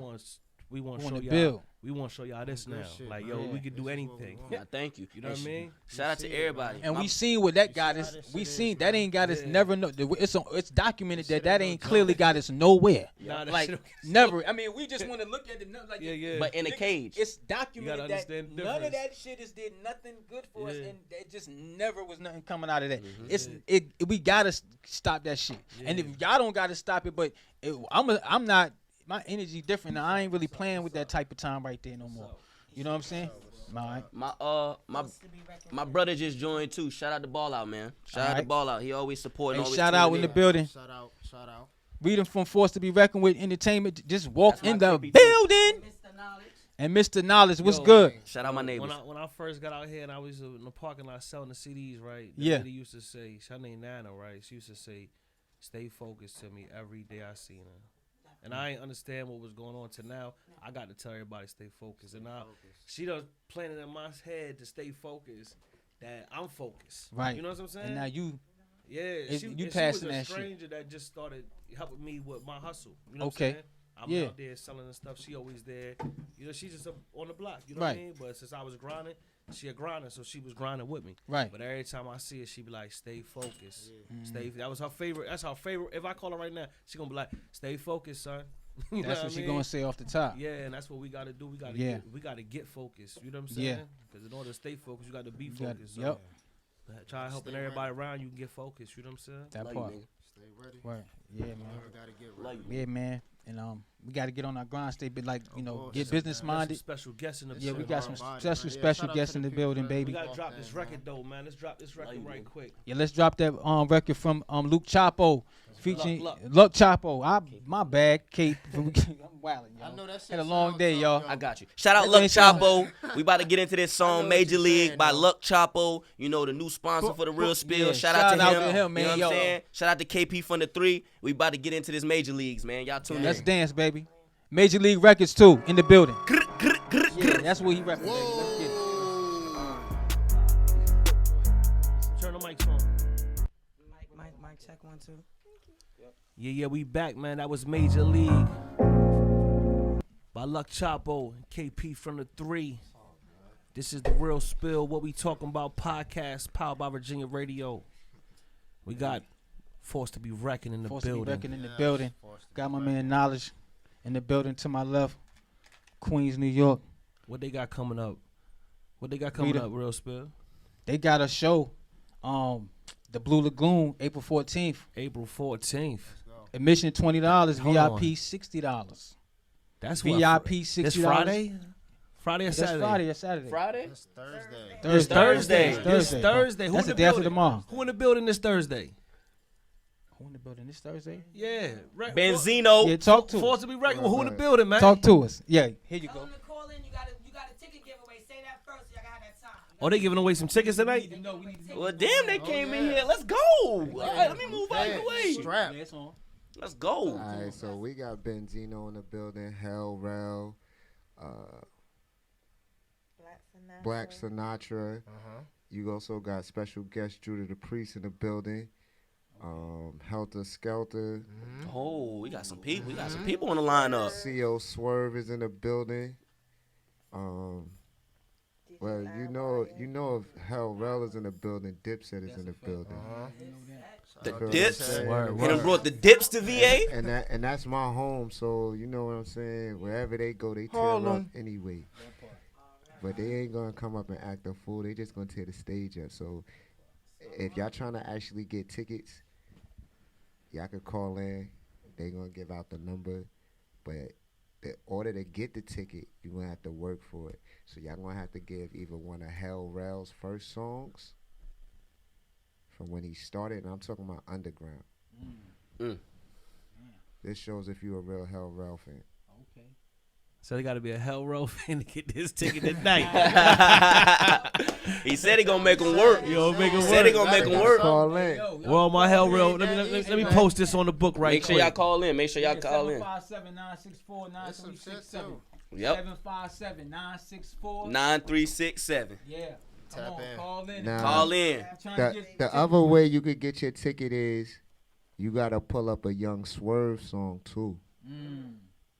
We want We to show wanna y'all. build. We want to show y'all this Good now. shit, Like man. yo, Yeah. we could do This is what we anything. want. I thank you. You know what I mean? Shout out to see it, everybody. And My- we seen what that You got see how us. this We shit seen is, that man? ain't got us Yeah. never. It's documented This that shit that ain't ain't no clearly joke. got us nowhere. Nah, that Like shit- never. I mean, we just want to look at the like. Yeah, yeah. But in a niggas, cage. It's You documented gotta that understand the none of difference. that shit is did nothing good for us, Yeah. and it just never was nothing coming out of that. Mm-hmm. It's we gotta stop that shit. And if y'all don't gotta stop it, but I'm not. My energy different. Now. I ain't really playing with that type of time right there no more. You know what I'm saying? My My brother just joined too. Shout out to Ball Out, man. Shout out to Alright. Ball Out. He always supporting. Hey, always shout out tuning in the building. Shout out, shout out. Reading from Forced to Be Reckoned with Entertainment. Just walk That's my in the creepy too. building. Mr. Knowledge. And Mr. Knowledge, what's Yo, good? Shout out my neighbors. When I first got out here and I was in the parking lot selling the CDs, right? The Yeah. lady used to say, her name Nana, right? She used to say, "Stay focused" to me every day I seen her. And I ain't understand what was going on till now. I got to tell everybody stay focused. And now she done planted in my head to stay focused that I'm focused. Right. You know what I'm saying? And now you, Yeah, you and she passing was a that shit. stranger that just started helping me with my hustle. You know Okay. what I'm saying? I'm Yeah. out there selling the stuff. She always there. You know, she's just up on the block. You know Right. what I mean? But since I was grinding, she a grinder, so she was grinding with me. Right. But every time I see her, she be like, "Stay focused, stay." That was her favorite. That's her favorite. If I call her right now, she gonna be like, "Stay focused, son." You know that's what I she mean? gonna say off the top. Yeah, and that's what we gotta do. We gotta Yeah. we gotta get focused. You know what I'm Yeah. saying? Because in order to stay focused, you gotta be You gotta- focused. So yep. try helping Stay everybody around you can get focused. You know what I'm saying? That Love part. you, nigga. Stay ready. Right. Yeah, man. Never gotta get Love ready. you. Yeah, man. And we got to get on our grind, stay bit like course. get Yeah, business We got some minded. special guests in the Yeah, we building. got some Body, special man. Yeah, special shout out guests to in the the people, building, man. baby. We gotta Walk drop that, this man. record though, man. Let's drop this record right quick. Yeah, let's drop that record from Luke Chapo featuring Luck. Luck Chapo. My bad, Kate. I'm wilding, y'all. I know that shit Had a long sound day, tough, y'all. yo. I got you. Shout out That Luck ain't sound- Chapo. We about to get into this I know song, what Major you League saying, by though. Luck Chapo. You know, the new sponsor for the Real Spill. Yeah, shout out to him. to him, You man, know what yo. I'm saying? Shout out to KP from the 3. We about to get into this Major Leagues, man. Y'all tune Let's in. dance, baby. Major League Records too in the building. Yeah, that's what he record, baby. Let's get it. Turn the mics on. Mic check 1 2. Yeah, we back, man. That was Major League by Luck Chapo and KP from the 3. This is the Real Spill. What we talking about? Podcast powered by Virginia Radio. We got Forced to be Reckoned in the Forced to building. be reckoned in the building. Got my man Knowledge in the building to my left. Queens, New York. What they got coming up? What they got coming up, Real Spill? They got a show, the Blue Lagoon, April 14th. April 14th. Admission $20, Hold on. VIP $60. That's VIP what, $60. This Friday? Friday or That's Saturday? Friday or Saturday. Friday? That's Thursday. This Thursday. It's This Thursday. Who That's in the the day after building? tomorrow. Who in the building this Thursday? Who in the building this Thursday? Yeah. Benzino. Yeah, talk to Forced us. to be Reckoned. Who in the building, man? Talk to us. Yeah, here you Tell go. them to call in. You got a ticket giveaway. Say that first. So y'all gotta have that time. Oh, they giving away some tickets tonight? Well, damn, they came in here. Let's go. All right, let me move out of the way. Strap. Yeah, it's on. Let's go. All right, so we got Benzino in the building, Hell Rel, Black Sinatra. You also got special guest Judah the Priest in the building. Helter Skelter. Oh, we got some people. We got some people on the lineup. CO Swerve is in the building. Well, you know if Hell Rel is in the building, Dipset is in the building. The Feel what I'm dips. saying? He done brought the dips to VA. And that's my home, so you know what I'm saying. Wherever they go, they tear up anyway. But they ain't gonna come up and act a fool. They just gonna tear the stage up. So if y'all trying to actually get tickets, y'all could call in. They gonna give out the number, but in order to get the ticket, you gonna have to work for it. So y'all gonna have to give either one of Hell Rel's first songs from when he started, and I'm talking about underground. This shows if you a real Hell Rel fan. Okay. So they got to be a Hell Row fan to get this ticket tonight. He said he gonna make him work. Yo, make him Said he work. gonna make him work. Call in. Well, my Hell Row. Let me post this on the book right Make sure quick. y'all call in. Make sure y'all call in. 757-964-9367. Yep. 757-964. 9367. Yeah. Come Tap on, in. call in. Nah. Call in. The other way you could get your ticket is you gotta pull up a Young Swerve song too.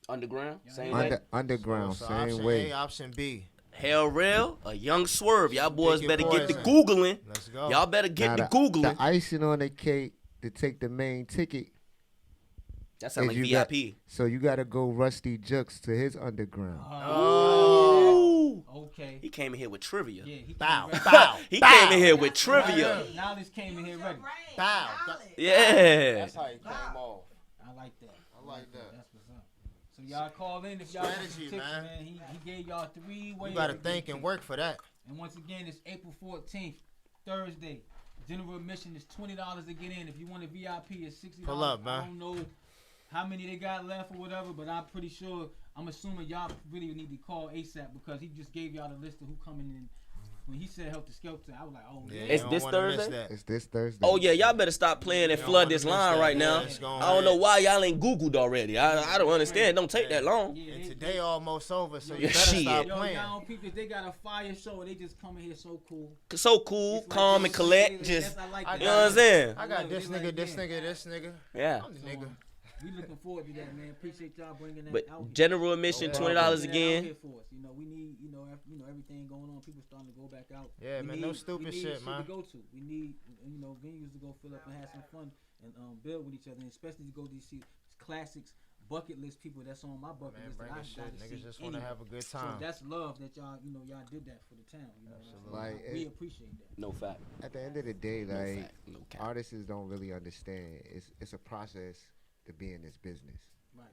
Underground. Same way. Underground, So same option way. A, option B. Hell Real, a Young Swerve. Y'all boys Pick your better get the poison. Googling. Let's go. Y'all better get the Now, Googling. the icing on the cake to take the main ticket. That sounds like is you got- VIP. So you gotta go Rusty Jux to his underground. Ooh. Okay. He came in here with trivia. Yeah, he Bow, came bow. He came in here with trivia. ready. Knowledge came in here ready. Bow. Yeah. That's how he came off. I like that. I like that. That's what's up. So y'all call in if y'all want some Strategy, tickets, man. man. He gave y'all 3 ways. You gotta to get think and tickets. work for that. And once again, it's April 14th, Thursday. General admission is $20 to get in. If you want a VIP, it's $60. Pull up, man. I don't know how many they got left or whatever, but I'm pretty sure. I'm assuming y'all really need to call ASAP because he just gave y'all the list of who coming in. When he said Helter Skelter, I was like, oh, Yeah, yeah. you It's don't this wanna miss Thursday? that. It's this Thursday. Oh yeah, y'all better stop playing and You don't flood wanna this miss line that. right Yeah, now. it's going I don't know red. why y'all ain't Googled already. I don't understand. It don't take that long. Yeah, And they- today almost over, so you Yeah, better shit. stop Yo, playing. y'all people, they got a fire show and they just come in here so cool. So cool, It's like calm they- and collect. they- Just I like I that. you know what I'm saying? I love got it. this They nigga, like, this yeah. nigga, this nigga. Yeah. I'm the nigga. We looking forward to that, man. Appreciate y'all bringing that But out here. general admission, No $20 Bringing that out again. here for us. You know, we need, everything going on. People starting to go back out. Yeah, We man, need- no stupid we need shit, man. to go to. We need, venues to go fill up and have some fun and build with each other, and especially to go to see classics, bucket list people that's on my bucket Man, list bring that I your shit. gotta Niggas see just want to anyway. have a good So time. that's love that y'all, y'all did that for the town. You know, Absolutely. Like, we it- appreciate that. No fact. At the end of the day, No like fact. No cap. artists don't really understand. It's a process to be in this business. Right.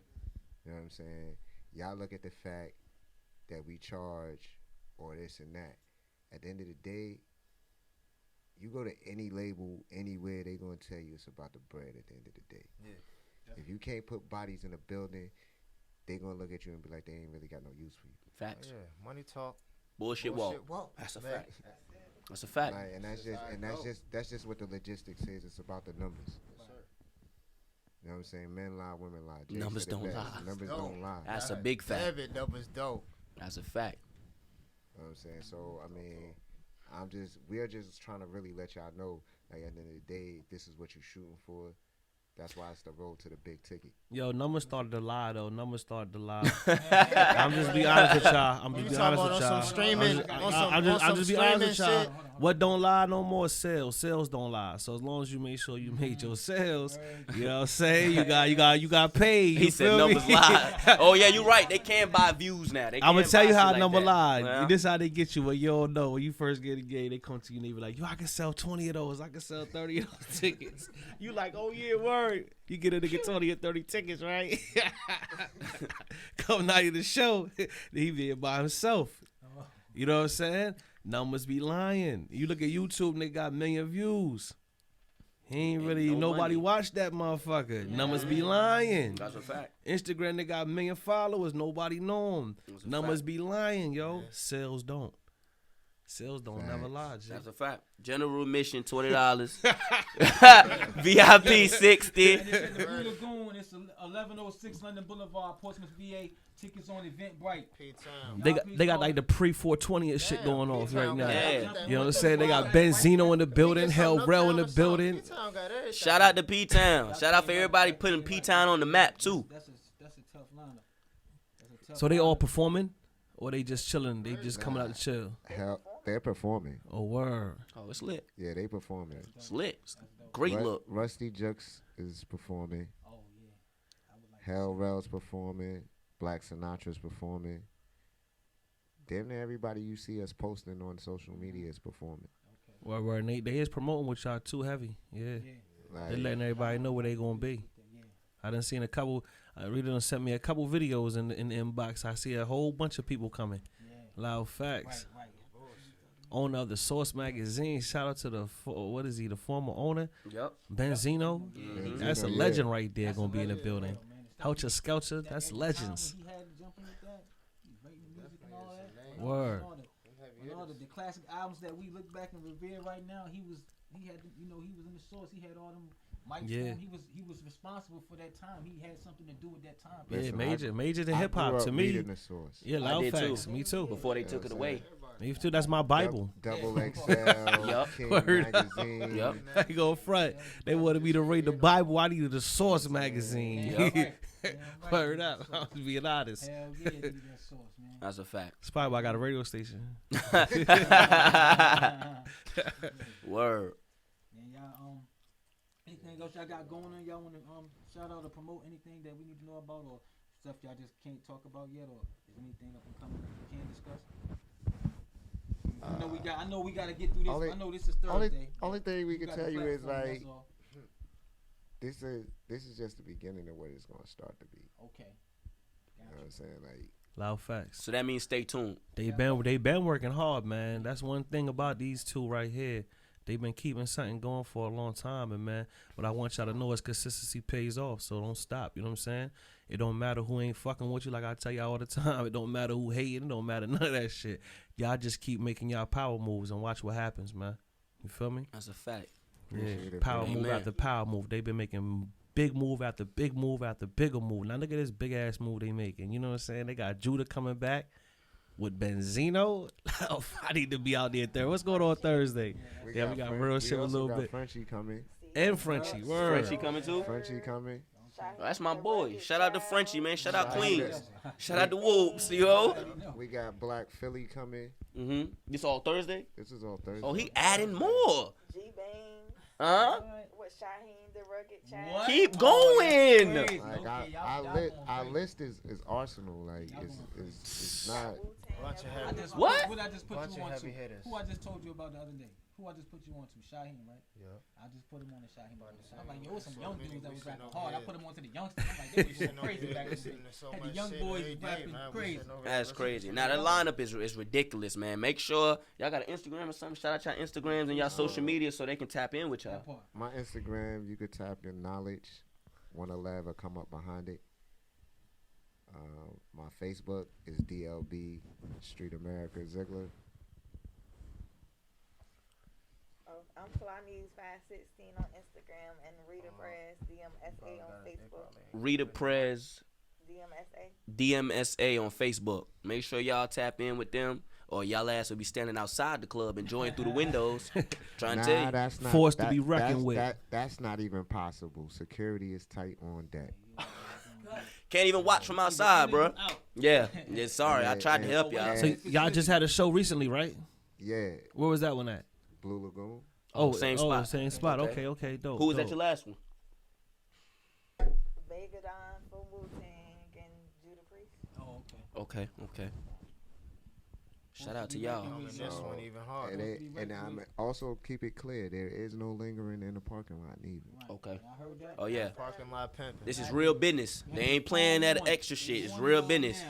You know what I'm saying? Y'all look at the fact that we charge or this and that. At the end of the day, you go to any label, anywhere, they gonna tell you it's about the bread at the end of the day. Yeah. If you can't put bodies in a building, they gonna look at you and be like, they ain't really got no use for you. Facts. Yeah, money talk. Bullshit Bullshit walk. walk. That's a Man. fact. That's a fact. Like, and that's just what the logistics is. It's about the numbers. You know what I'm saying? Men lie, women lie. Jay Numbers said it don't best. lie. Numbers Dope. don't lie. That's a big fact. Damn it, numbers dope. That's a fact. You know what I'm saying? So, I mean, we're just trying to really let y'all know, like, at the end of the day, this is what you're shooting for. That's why it's the road to the big ticket. Yo, numbers started to lie though. Numbers started to lie. I'm just be honest with y'all. I'm just be honest with y'all. I'm just be honest with y'all. What don't lie no more? Sales. Sales don't lie. So as long as you make sure you made your sales, you know what I'm saying? You got paid. He said numbers lie. Oh yeah, you're right. They can't buy views now. I'm gonna tell you how a number lie. Yeah. This how they get you. What you don't know. When you first get a game, they come to you and they be like, yo, I can sell 20 of those. I can sell 30 of those tickets. You like, oh yeah, word. You get a nigga 20 or 30 tickets, right? Come night of the show, he be by himself. You know what I'm saying? Numbers be lying. You look at YouTube, they got 1 million views. He ain't really, nobody watched that motherfucker. Yeah. Numbers be lying. That's a fact. Instagram, they got 1 million followers. Nobody know them. Numbers be lying, yo. Yeah. Sales don't. Sales don't never lie, G. That's a fact. General admission, $20. VIP 60. The Blue Lagoon, it's 1106 London Boulevard, Portsmouth, VA. Tickets on Eventbrite. They got like the pre-420 and shit going on right now. Yeah. You know what I'm saying? They got Benzino in the building, Hell Rel in the building. Shout out to P-Town. Shout out for everybody putting P-Town on the map too. That's a tough lineup. So they all performing? Or they just chilling? They just coming out to chill? Hell, they're performing. Oh, word. Oh, it's lit. Yeah, they performing. It's lit. Great look. Rusty Jux is performing. Oh, yeah. Hell Rel's performing. Black Sinatra's performing. Damn near everybody you see us posting on social media is performing. Okay. Word. They is promoting with y'all too heavy. Yeah. Like, they letting everybody know where they gonna be. I done seen a couple. Rita done sent me a couple videos in the inbox. I see a whole bunch of people coming. Yeah. Loud facts. Right. Owner of the Source magazine. Shout out to the former owner. Yep. Benzino. Mm-hmm. That's a legend right there. That's gonna be in the building. Helcher Skelcher. That's legends. Word. All the classic albums that we look back and revere right now, he was in the Source. He had all them. Yeah. He was responsible for that time. He had something to do with that time. Yeah, major to hip hop to me. Yeah, loud facts. Too. Me too. Before they took it away. Me too. That's my Bible. Double XL. Yep. King magazine. Yep. I go front. They wanted me to read the Bible. I needed the Source magazine. Yep. Word up. I'm being honest. Hell yeah, need that Source, man. That's a fact. That's probably why I got a radio station. Word. And y'all, anything else y'all got going on? Y'all want to shout out or promote anything that we need to know about, or stuff y'all just can't talk about yet, or is anything up and coming that we can't discuss? I know we got to get through this. I know this is Thursday. Only thing we can tell you is like this is just the beginning of what it's gonna start to be. Okay. You know what I'm saying? Like loud facts. So that means stay tuned. They been working hard, man. That's one thing about these two right here. They've been keeping something going for a long time, and man, what I want y'all to know is consistency pays off, so don't stop, you know what I'm saying? It don't matter who ain't fucking with you, like I tell y'all all the time. It don't matter who hating, it don't matter none of that shit. Y'all just keep making y'all power moves and watch what happens, man. You feel me? That's a fact. Yeah, power move after power move. They've been making big move after big move after bigger move. Now look at this big ass move they making. You know what I'm saying? They got Judah coming back with Benzino. I need to be out there Thursday. What's going on Thursday? We got real shit a little bit. Frenchie coming. And Frenchie. Word. Frenchie coming too? Frenchie coming. Oh, that's my boy. Shout out to Frenchie, man. Shout out Queens. Shout out to Whoops, yo. We got Black Philly coming. Mm-hmm. This all Thursday? This is all Thursday. Oh, he adding more. G-Bang. Huh? What, Shaheem, the Rugged Child? Keep going. Like our list is Arsenal. Like it's not. What? What I just put you on to? Who I just told you about the other day? Who I just put you on to? Shaheem, right? Yeah. I just put him on the Shaheem. I'm like, yo, some young dudes that was rapping hard. I put him on to the youngsters. I'm like, they was just crazy back then. Had the young boys rapping crazy. That's crazy. Now the lineup is ridiculous, man. Make sure y'all got an Instagram or something. Shout out y'all Instagrams and y'all social media so they can tap in with y'all. My Instagram, you could tap in knowledge. 111 will come up behind it. My Facebook is DLB Street America Ziegler. I'm Kalani's 516 on Instagram and Rita Prez DMSA on Facebook. Rita Prez DMSA on Facebook. Make sure y'all tap in with them. or y'all ass will be standing outside the club enjoying through the windows. Trying to Nah, tell you. that's not Forced to be reckoned with. That's not even possible. Security is tight on deck. Can't even watch from outside, bro. Yeah. Sorry, I tried to help y'all. So y'all just had a show recently, right? Yeah, Where was that one at? Blue Lagoon. Same spot. Same spot. Okay, dope. Who was dope. at your last one? Vegadon for Wu-Tang and Judah Priest. Oh, okay. Okay. Shout out to y'all. This one even harder. And I'm also keep it clear, there is no lingering in the parking lot neither. Okay. I heard that. Oh yeah. Parking lot pimping. This is real business. They ain't playing that extra shit. It's real business.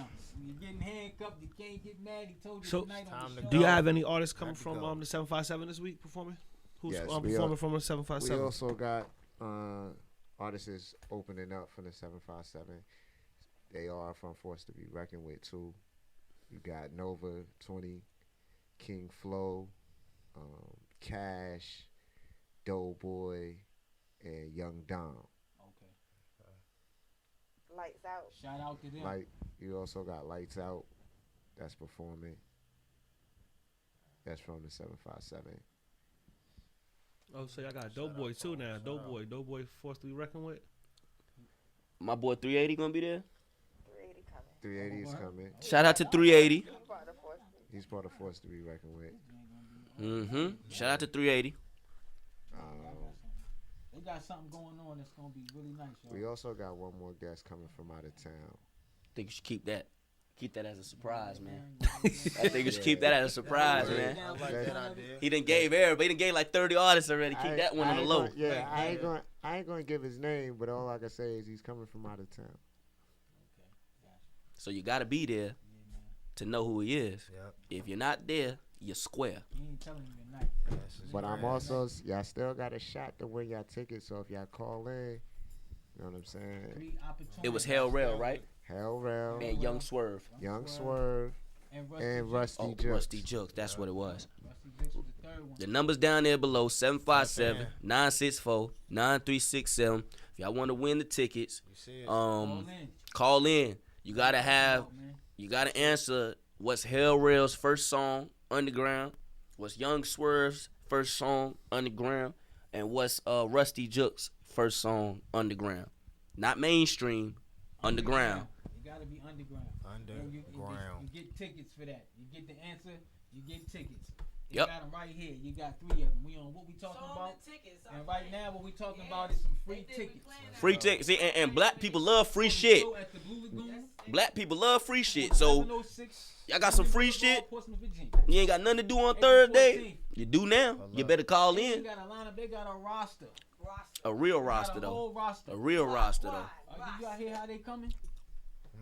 You're getting handcuffed. You can't get mad. He told you So, tonight on the show. Do you have any artists coming Time to from go. the 757 this week performing? Who's Yes, performing from the We 757? also got artists opening up for the 757. They are from Force to be reckoned with too. You got Nova 20, King Flow, Cash, Doughboy, and Young Dom. Okay. Lights Out. Shout out to them. Like you also got Lights Out that's performing. That's from the 757. Oh, so y'all got Doughboy too now. Doughboy forced to be reckoned with. My boy 380 gonna be there. 380 coming. 380 is coming. Shout out to 380. He's part of Force. He's part of Force to be reckoned with. Shout out to 380. They got something going on that's gonna be really nice, y'all. We also got one more guest coming from out of town. Think you should keep that. Keep that as a surprise, man. I think you should keep that as a surprise, man. I like that idea. He done gave everybody. He done gave like 30 artists already. Keep that one on the low. I ain't gonna give his name, but all I can say is he's coming from out of town. So you gotta be there to know who he is. Yep. If you're not there, you're square. He ain't telling you tonight. But I'm also, y'all still got a shot to win y'all tickets. So if y'all call in, you know what I'm saying? 3 opportunities. It was Hell Rail, right? Hell Rail, And Young Swerve. Young Swerve, and Rusty Oh, Jukes. Rusty Jukes. That's what it was. Rusty Jukes was the third one. The number's down there below 757-964-9367. If y'all want to win the tickets, You see it? call in. You gotta answer what's Hell Rail's first song, Underground, what's Young Swerve's first song, Underground, and what's Rusty Jukes' first song, Underground. Not mainstream, underground. You gotta be underground. Underground. You get tickets for that. You get the answer. You get tickets. You Yep. got them right here. You got 3 of them. We on what we talking about? And right now, what we talking about is some free tickets. Free tickets. See, and black people love free shit. Show at the Blue Lagoon. Black people love free shit. So 706, y'all got some free shit. Portsmouth, Virginia. You ain't got nothing to do on April Thursday. 14th. You do now. You better call They in. got a lineup. They got a roster. A real They got roster a though. whole roster. A real roster though. Did y'all hear how they coming?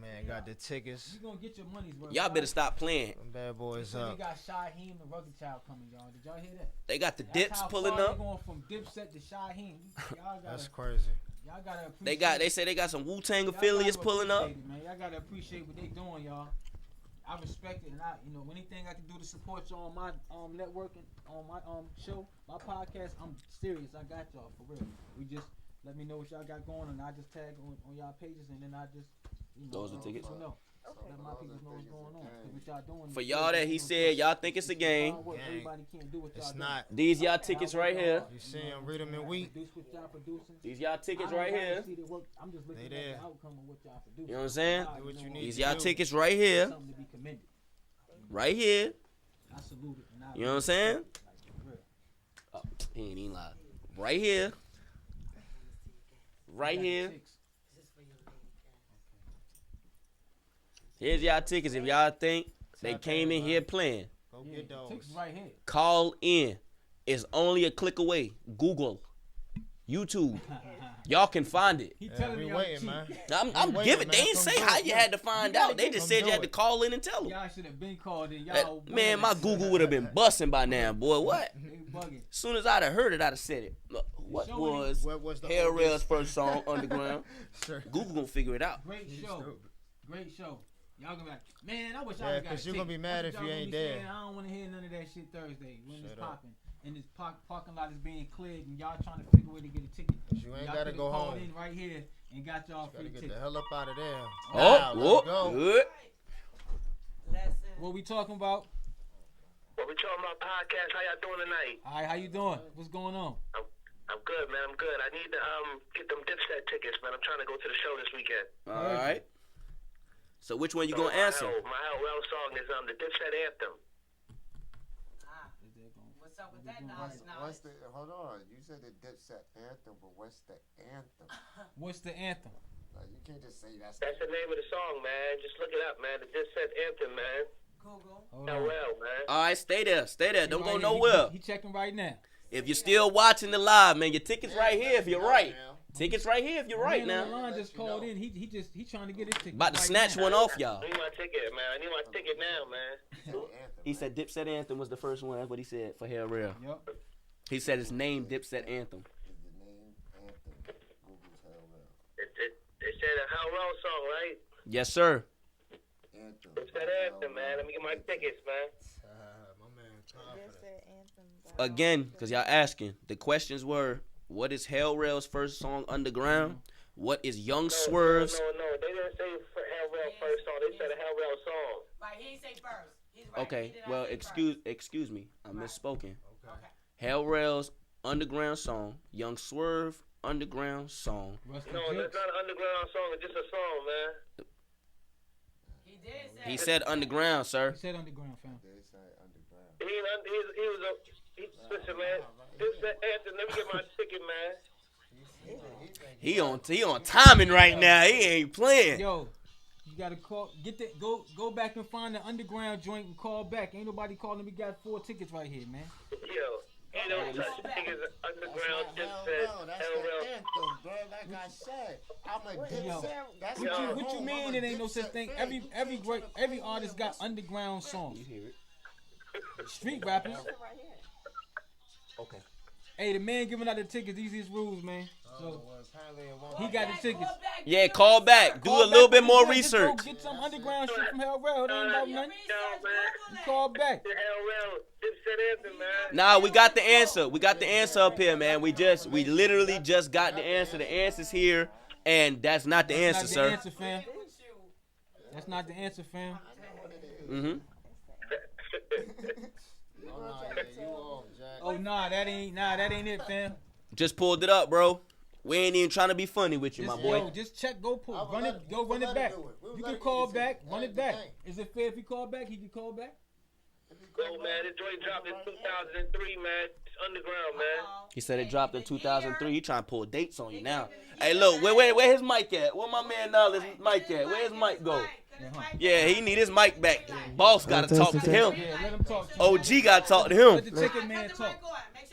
Man, got the tickets. You gonna get your money's worth. Y'all better stop playing. Them bad boys So they up. got Shaheem the Rugged Child coming, y'all. Did y'all hear that? They got the That's dips how pulling far up. They going from Dipset to Shaheem. Y'all That's gotta, crazy. y'all gotta appreciate. They say they got some Wu-Tang y'all affiliates gotta pulling up. appreciate it, man. Y'all gotta appreciate what they doing, y'all. I respect it, and anything I can do to support you on my networking, on my show, my podcast, I'm serious. I got y'all for real. We just let me know what y'all got going, and I just tag on y'all pages, and then I just Those are tickets? let my people know what's going on. 'Cause what y'all doing For is y'all that he said y'all think it's a game. Everybody can't do what y'all It's doing. not. These y'all tickets right here. You see them, read them in wheat. Produce what y'all producing. These y'all tickets I don't right gotta here. see the work. I'm just looking They at there. the outcome of what y'all produce. You know what I'm saying? Do what you need These to y'all do. tickets right here. Something to be commended. Right here. I salute it. And I You know what I'm saying? like, for real. Oh, he ain't even lie. Right here. Right Got here. chicks. Here's y'all tickets. If y'all think they came in here playing, Go Yeah, get the those. chicks right here. call in. It's only a click away. Google, YouTube. Y'all can find it. He Yeah, telling we me waiting, I'm man. cheap. I'm waiting, giving. They man. ain't Come say do how it. you had to find out. They just Come said do you had to it. call in and tell them. Y'all should have been called in. Y'all Man, my Google would have been busting by now, boy. What? They bugging. As soon as I'd have heard it, I'd have said it. Look, what was What was the Hell oldest- Rail's first song, Underground? Sure. Google gonna figure it out. Great show. Great show. Y'all gonna be like, man, I wish Yeah, I got 'cause you gonna be tickets. mad That's if what you y'all ain't gonna be there. saying. I don't want to hear none of that shit Thursday when it's Shut up. popping. And this parking lot is being cleared, and y'all trying to figure a way to get a ticket. You ain't Y'all gotta coulda go called home. in right here and got y'all Gotta free get tickets. the hell up out of there. Oh, Now, whoop, let's go. good. What we talking about? What we talking about podcast? How y'all doing tonight? All right, how you doing? What's going on? I'm good, man. I'm good. I need to get them Dipset tickets, man. I'm trying to go to the show this weekend. All right. So which one you gonna answer? My Hell song is the Dipset anthem. What's up with that knowledge? Hold on. You said the Dipset anthem, but what's the anthem? What's the anthem? Like, you can't just say that's the name of the song, man. Just look it up, man. The Dipset anthem, man. Google. Hell, man. All right, stay there. Don't go Right nowhere. He checking right now. If you're still watching the live, man, your tickets right here if you're right. Tickets right here if you're right now. Ron just called in. He trying to get his ticket. About to right snatch now. one off y'all. I need my ticket, man. I need my ticket now, man. He said Dipset Anthem was the first one. That's what he said for Hell Real. Yep. He said his name Dipset Anthem. They said a Hell Real song, right? Yes, sir. Dipset anthem, man. Let me get my tickets, man. Again, because y'all asking, the questions were, what is Hell Real's first song, Underground? What is Young Swerve's? No. They didn't say Hell Real first song. They said a Hell Real song. Right, he didn't say first. He's right. Okay, well, excuse me. I misspoken. Okay. Hell Real's Underground song, Young Swerve Underground song. No, that's not an underground song. It's just a song, man. He did say. He said Underground, sir. He said Underground, fam. Listen, man. Dipset anthem. Let me get my ticket, man. He on timing right now. He ain't playing. Yo, you gotta go back and find the Underground joint and call back. Ain't nobody calling. We got 4 tickets right here, man. Yo, ain't no such thing as underground Dipset. That's the anthem, bro. Like I said, I'm a Dipset. That's What you mean it ain't no such thing? Every artist got underground songs. You hear it? Street rappers. Okay. Hey, the man giving out the tickets, easiest rules, man. So he got the tickets. Yeah, call back. Do a little bit more research. Get some underground shit from Hell Real. It ain't about nothing. You call back. Nah, we got the answer. We got the answer up here, man. We literally just got the answer. The answer's here, and that's not the answer, sir. That's not the answer, fam. That's not the answer, fam. Mm-hmm. Oh nah, that ain't it, fam. Just pulled it up, bro. We ain't even trying to be funny with you, my boy. Yo, just check, run it back. You can call back, run it back. Is it fair if he call back? He can call back. Yo, man, this joint dropped in 2003, man. It's underground, man. He said it dropped in 2003. He trying to pull dates on you now. Hey, look, where his mic at? Where my man Knowledge mic at? Where his mic go? Yeah, he need his mic back. Boss got to talk to him. Yeah, let him talk. OG got to talk to him. Let the ticket man talk.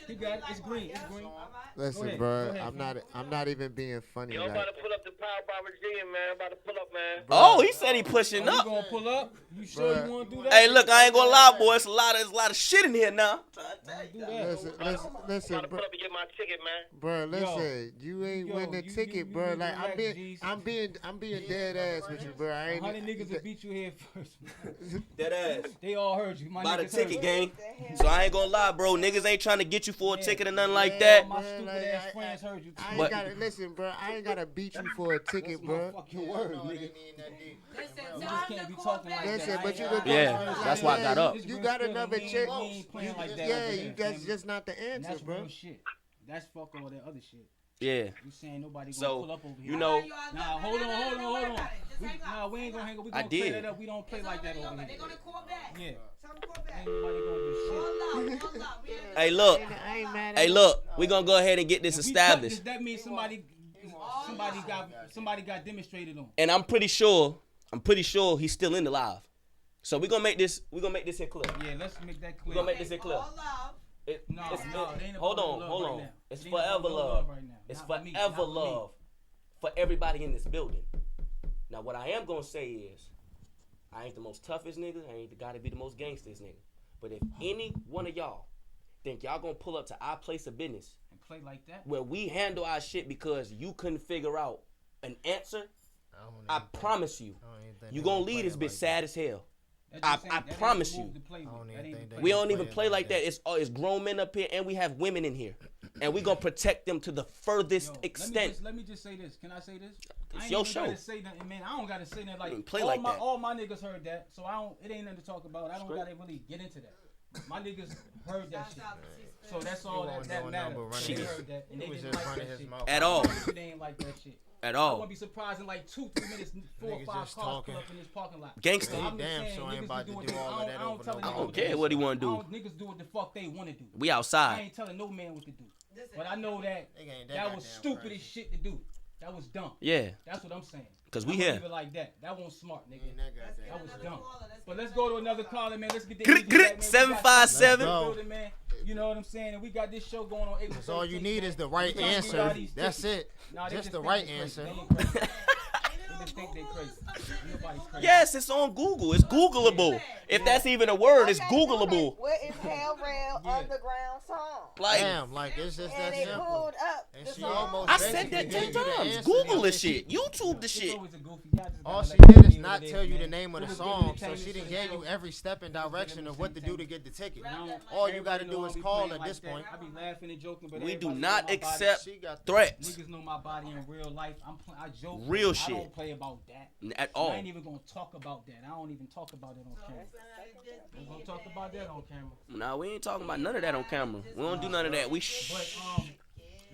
He got it. It's green. Listen, bro, I'm not even being funny. Yo, I'm about to pull up the Power by Virginia, man. I'm about to pull up, man. Oh, he said he pushing You up. gonna pull up? You sure you want to do that? Hey, look, I ain't gonna lie, boy. It's a lot of shit in here now. Listen, I'm about to pull up and get my ticket, man. Bro, listen, you ain't win the ticket, bro. Like I'm being dead ass with you, bro. I ain't. 100 niggas will beat you here first. Dead ass. They all heard you. By the ticket, gang. So I ain't gonna lie, bro. Niggas ain't trying to get you for a ticket or nothing like that. My stupid ass friends heard you. I ain't gotta listen, bro. I ain't gotta beat you for a ticket, bro. Fucking word, nigga. You just can't be talking like Listen, that. but you Yeah, that's why I got up. You got another chick. Yeah, That's just not the answer, that's bro. real shit. That's fuck all that other shit. Yeah. You saying nobody gonna So, pull up over here? you know, Nah, hold on. Nah, we ain't gonna hang up. We I gonna play did. that up. We don't play like that over here. They're gonna call back. Yeah. Tell them call back. Ain't nobody gonna do shit. Hold up. Hey, look. Hey, look. We gonna go ahead and get this If we established. cut this, that means somebody got demonstrated on. And I'm pretty sure he's still in the live. So we gonna make this here clear. Yeah, let's make that clear. We gonna make this here clear. It ain't Hold about on. love right now. It's It ain't about forever no love. right now. It's Not for me, forever not for me. love for everybody in this building. Now, what I am gonna say is, I ain't the most toughest nigga. I ain't the guy to be the most gangsters nigga. But if any one of y'all think y'all gonna pull up to our place of business And play like that. where we handle our shit because you couldn't figure out an answer, I promise you, you gonna leave this bitch sad as hell. I promise you. We don't even play like that. It's grown men up here, and we have women in here, and we gonna protect them to the furthest extent. Let me just say this. Can I say this? It's I ain't your even show. gotta say nothing, man. I don't gotta say nothing like play like that. All my niggas heard that, so I don't. It ain't nothing to talk about. I don't gotta really get into that. My niggas heard that shit. So that's He all wasn't that doing matters. nothing but They running heard that and He they was didn't just like running that his shit. mouth. At all. They ain't like that shit. At I all. wouldn't be surprised in like 2-3 minutes, 4 or Niggas 5 just cars talking. pull up in this parking lot. Gangsta. So I'm He just damn saying, sure ain't niggas about be to doing do what- all I of don't- that I don't over tell no a nigga I don't what care to what he do. wanna do. Niggas do what the fuck they want to do. We I outside. ain't telling no man what to do. But I know that Nigga ain't that was goddamn stupid as crazy. shit to do. That was dumb. Yeah. That's what I'm saying. 'Cause we I'ma here. leave it like that. That wasn't smart, He nigga. ain't that goddamn That was crazy. dumb. But let's go to another caller, man. Let's get the Grit, energy grit, back, man. 757. We got building, man. You know what I'm saying? And we got this show going on April 13th. That's all you need man. is the right We trying to give y'all answer. these That's tickets. it. Nah, they Just the think right they crazy. answer. They ain't crazy. They just think they crazy. Nobody's crazy. Yes, it's on Google. It's Googleable. If that's even a word, it's Googleable. What is Hell Rail Yeah. Underground Song? Like, Damn, like it's just that And it simple. pulled up And the she song. almost I said that basically 10 gave you the times. answer. Google the And shit. YouTube the It's shit. always a goofy. Y'all just All gotta she let it did be is what not it tell you man. the name of It the was song, good so entertainment she for didn't the give you show. every step and direction of what to do to get the ticket. And I don't- All you gotta everybody do know is I be call playing at this like point. that. I be laughing and joking, but We do everybody not know my body. accept She got threats Niggas know my body in real life. I joke. Real I shit. don't play about that. at I all. ain't even gonna talk about that. I don't even talk about it on camera. I'm gonna talk about that on camera. Nah, we ain't talking about none of that on camera. We don't do none of that. We But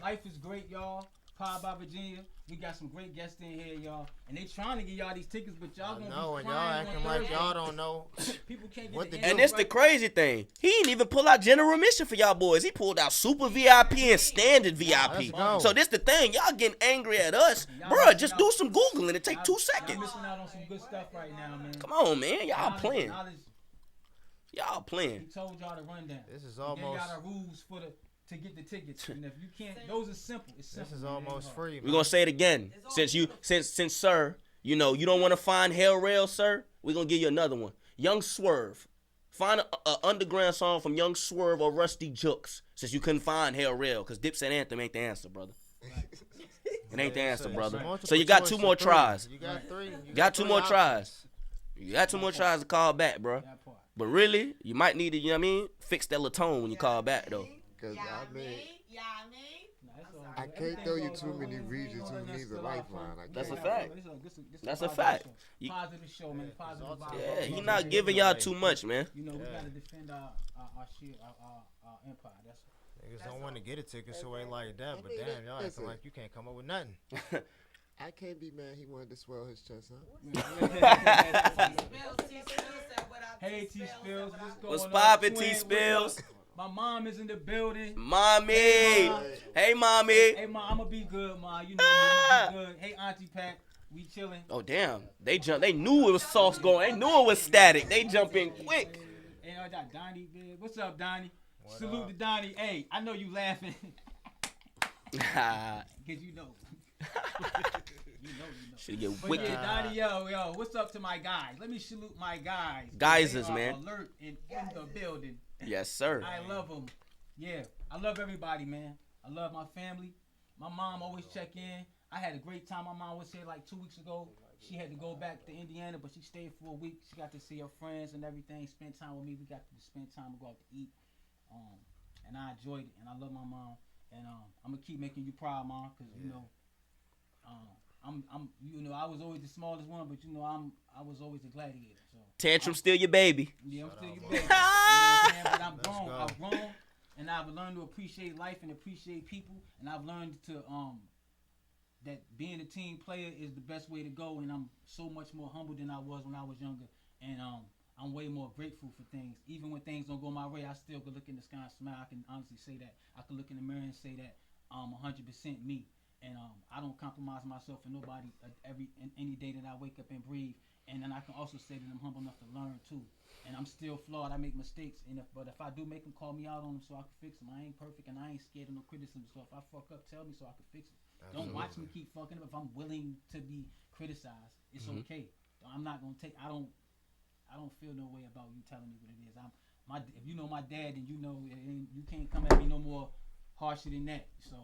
life is great, y'all. Powered by Virginia. We got some great guests in here, y'all. And they trying to get y'all these tickets, but y'all gonna No, be and y'all crying acting on like Thursday. y'all don't know. People can't get what the to info And it's the right. crazy thing. He didn't even pull out general admission for y'all boys. He pulled out super VIP and standard VIP. Let's go. So this the thing. Y'all getting angry at us. Y'all Bruh, missing just out. do some Googling. It take 2 Y'all seconds. missing out on some good stuff right now, man. Come on, man. Y'all Knowledge- playing. knowledge- Y'all He playing. told y'all the rundown. This is He gave almost. y'all the rules to get the tickets. And if you can't, those are simple. It's simple. This is man. It ain't almost hard. free. We're gonna say it again. Since sir, you know, you don't want to find Hell Rail, sir, we're gonna give you another one. Young Swerve. Find a underground song from Young Swerve or Rusty Jukes, since you couldn't find Hell Rail, because Dipset Anthem ain't the answer, brother. It ain't the answer, brother. So you got 2 more tries. You got 3. You got 2 more tries. You got 2 more tries to call back, bro. That part. But really, you might need to, you know what I mean, fix that little tone when you call back, though. Cause I mean, Nah, it's all I good. can't throw you Everything's too all many good. regions All who that needs a stuff. lifeline. I That's a can't. fact. This is That's a positive fact. show. You- Positive show, man. Positive vibes. Yeah, he not giving y'all too much, man. You know, we gotta defend our shit, our empire. That's Niggas don't want to get a ticket so ain't like that, but damn, y'all Listen. acting like you can't come up with nothing. I can't be mad. He wanted to swell his chest out. Hey T Spills, what's going What's on? poppin', Twin, T what's Spills? up? My mom is in the building. Mommy. Hey, mommy. Hey mom, I'ma be good, mom. You know me, I'ma be good. Hey Auntie Pat, we chilling. Oh, damn. They knew it was sauce going. They knew it was static. They jump in quick. Hey, I got Donnie, man. What's up, Donnie? Salute to Donnie. Hey, I know you laughing. Cause you know. You know. Should get But wicked. yeah, Donnie, yo, what's up to my guys? Let me salute my guys. Geysers, They are man. Alert and in the building. Yes, sir. I love them. Yeah, I love everybody, man. I love my family. My mom always check in. I had a great time. My mom was here like 2 weeks ago. She had to go back to Indiana, but she stayed for a week. She got to see her friends and everything. Spend time with me. We got to spend time and go out to eat. And I enjoyed it. And I love my mom. And I'm gonna keep making you proud, mom, because you know, I was always the smallest one, but you know, I was always a gladiator. So Tantrum still your baby. yeah, I'm still your baby. You know what I'm saying? But I'm grown. go. I've grown, and I've learned to appreciate life and appreciate people. And I've learned to that being a team player is the best way to go. And I'm so much more humble than I was when I was younger. And I'm way more grateful for things. Even when things don't go my way, I still can look in the sky and smile. I can honestly say that. I can look in the mirror and say that I'm 100% me. And I don't compromise myself for nobody any day that I wake up and breathe. And then I can also say that I'm humble enough to learn too. And I'm still flawed. I make mistakes. But if I do make them, call me out on them so I can fix them. I ain't perfect and I ain't scared of no criticism. So if I fuck up, tell me so I can fix it. Don't watch me keep fucking up. If I'm willing to be criticized, it's okay. I'm not gonna take. I don't feel no way about you telling me what it is. If you know my dad, then you know you can't come at me no more harsher than that. So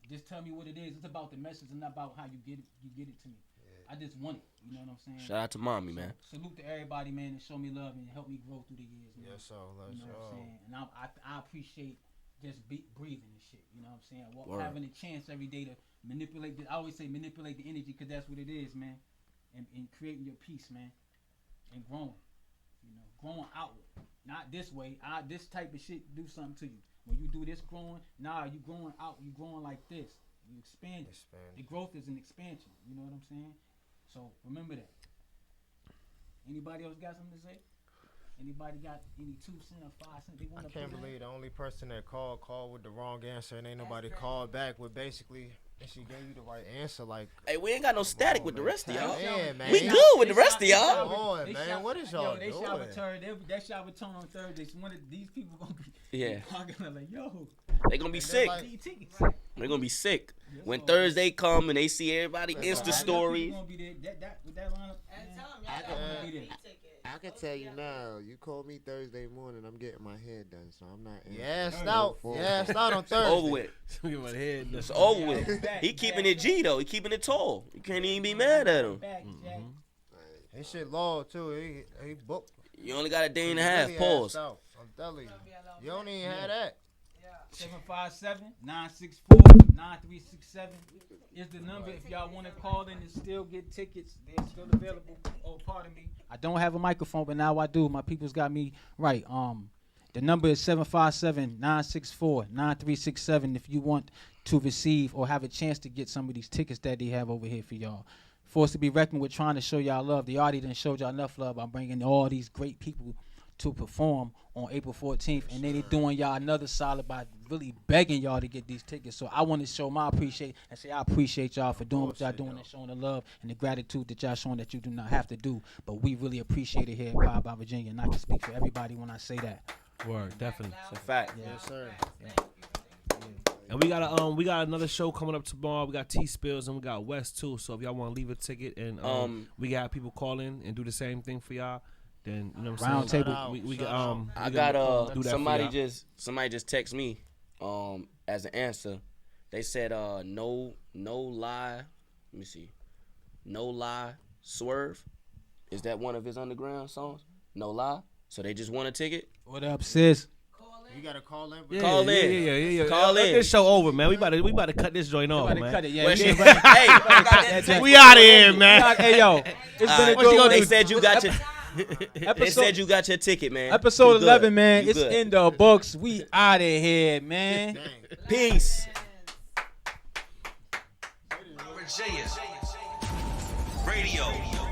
just tell me what it is. It's about the message and not about how you get it to me. I just want it. You know what I'm saying? Shout out to mommy, man. Salute to everybody, man, and show me love and help me grow through the years. Man. Yes, sir. You know what I'm saying? And I appreciate just breathing and shit. You know what I'm saying? Having a chance every day to manipulate. I always say manipulate the energy because that's what it is, man. And creating your peace, man. And growing. You know, growing outward. not this way. This type of shit do something to you. When you do this growing, you growing out. You growing like this. You expanding. The growth is an expansion. You know what I'm saying? So remember that. Anybody else got something to say? Anybody got any 2 cents or 5 cents they want to put in? I can't believe the only person that called with the wrong answer and ain't nobody called back with basically and she gave you the right answer. Like, hey, we ain't got no static with the rest of y'all. Yeah, man. We good with the rest of y'all. Come on, man. What is y'all doing? That shall return on Thursdays. One of these people gonna be talking like, yo. They gonna be sick. They're gonna be sick. When Thursday come and they see everybody Insta stories. I can tell you now, you call me Thursday morning, I'm getting my hair done, so I'm not. It's out on Thursday. Over with. It's over with. He keeping it G though. He keeping it tall. You can't even be mad at him. His shit law too. He booked. You only got a day and a half. Pause. I'm telling you. You don't even have that. 757-964-9367 is the number if y'all want to call in and still get tickets. They're still available. Oh, pardon me. I don't have a microphone, but now I do. My people's got me right. The number is 757-964-9367 if you want to receive or have a chance to get some of these tickets that they have over here for y'all. Forced to be reckoned with, trying to show y'all love. They already done showed y'all enough love by bringing all these great people to perform on April 14th, and then they doing y'all another solid by really begging y'all to get these tickets. So I want to show my appreciation and say I appreciate y'all for doing what y'all doing and showing the love and the gratitude that y'all showing that you do not have to do, but we really appreciate it here in Power by Virginia, and I can speak for everybody when I say that. Word, definitely. It's a fact. Yes, sir. And we got another show coming up tomorrow. We got T Spills and we got West too. So if y'all want to leave a ticket and we got people call in and do the same thing for y'all, then you know what I'm saying. I got somebody just text me as an answer. They said no lie. Let me see. No lie Swerve. Is that one of his underground songs? No lie. So they just want a ticket. What up, sis? You gotta call in. Call in. Yeah. Call Let in. this show over, man. We about to cut this joint off, man. Cut it, yeah. Hey, we out of here, man. Hey, yo, it's been a good one. They said you got your. They said you got your ticket, man. Episode 11, man. It's in the books. We out of here, man. Peace. Virginia Radio.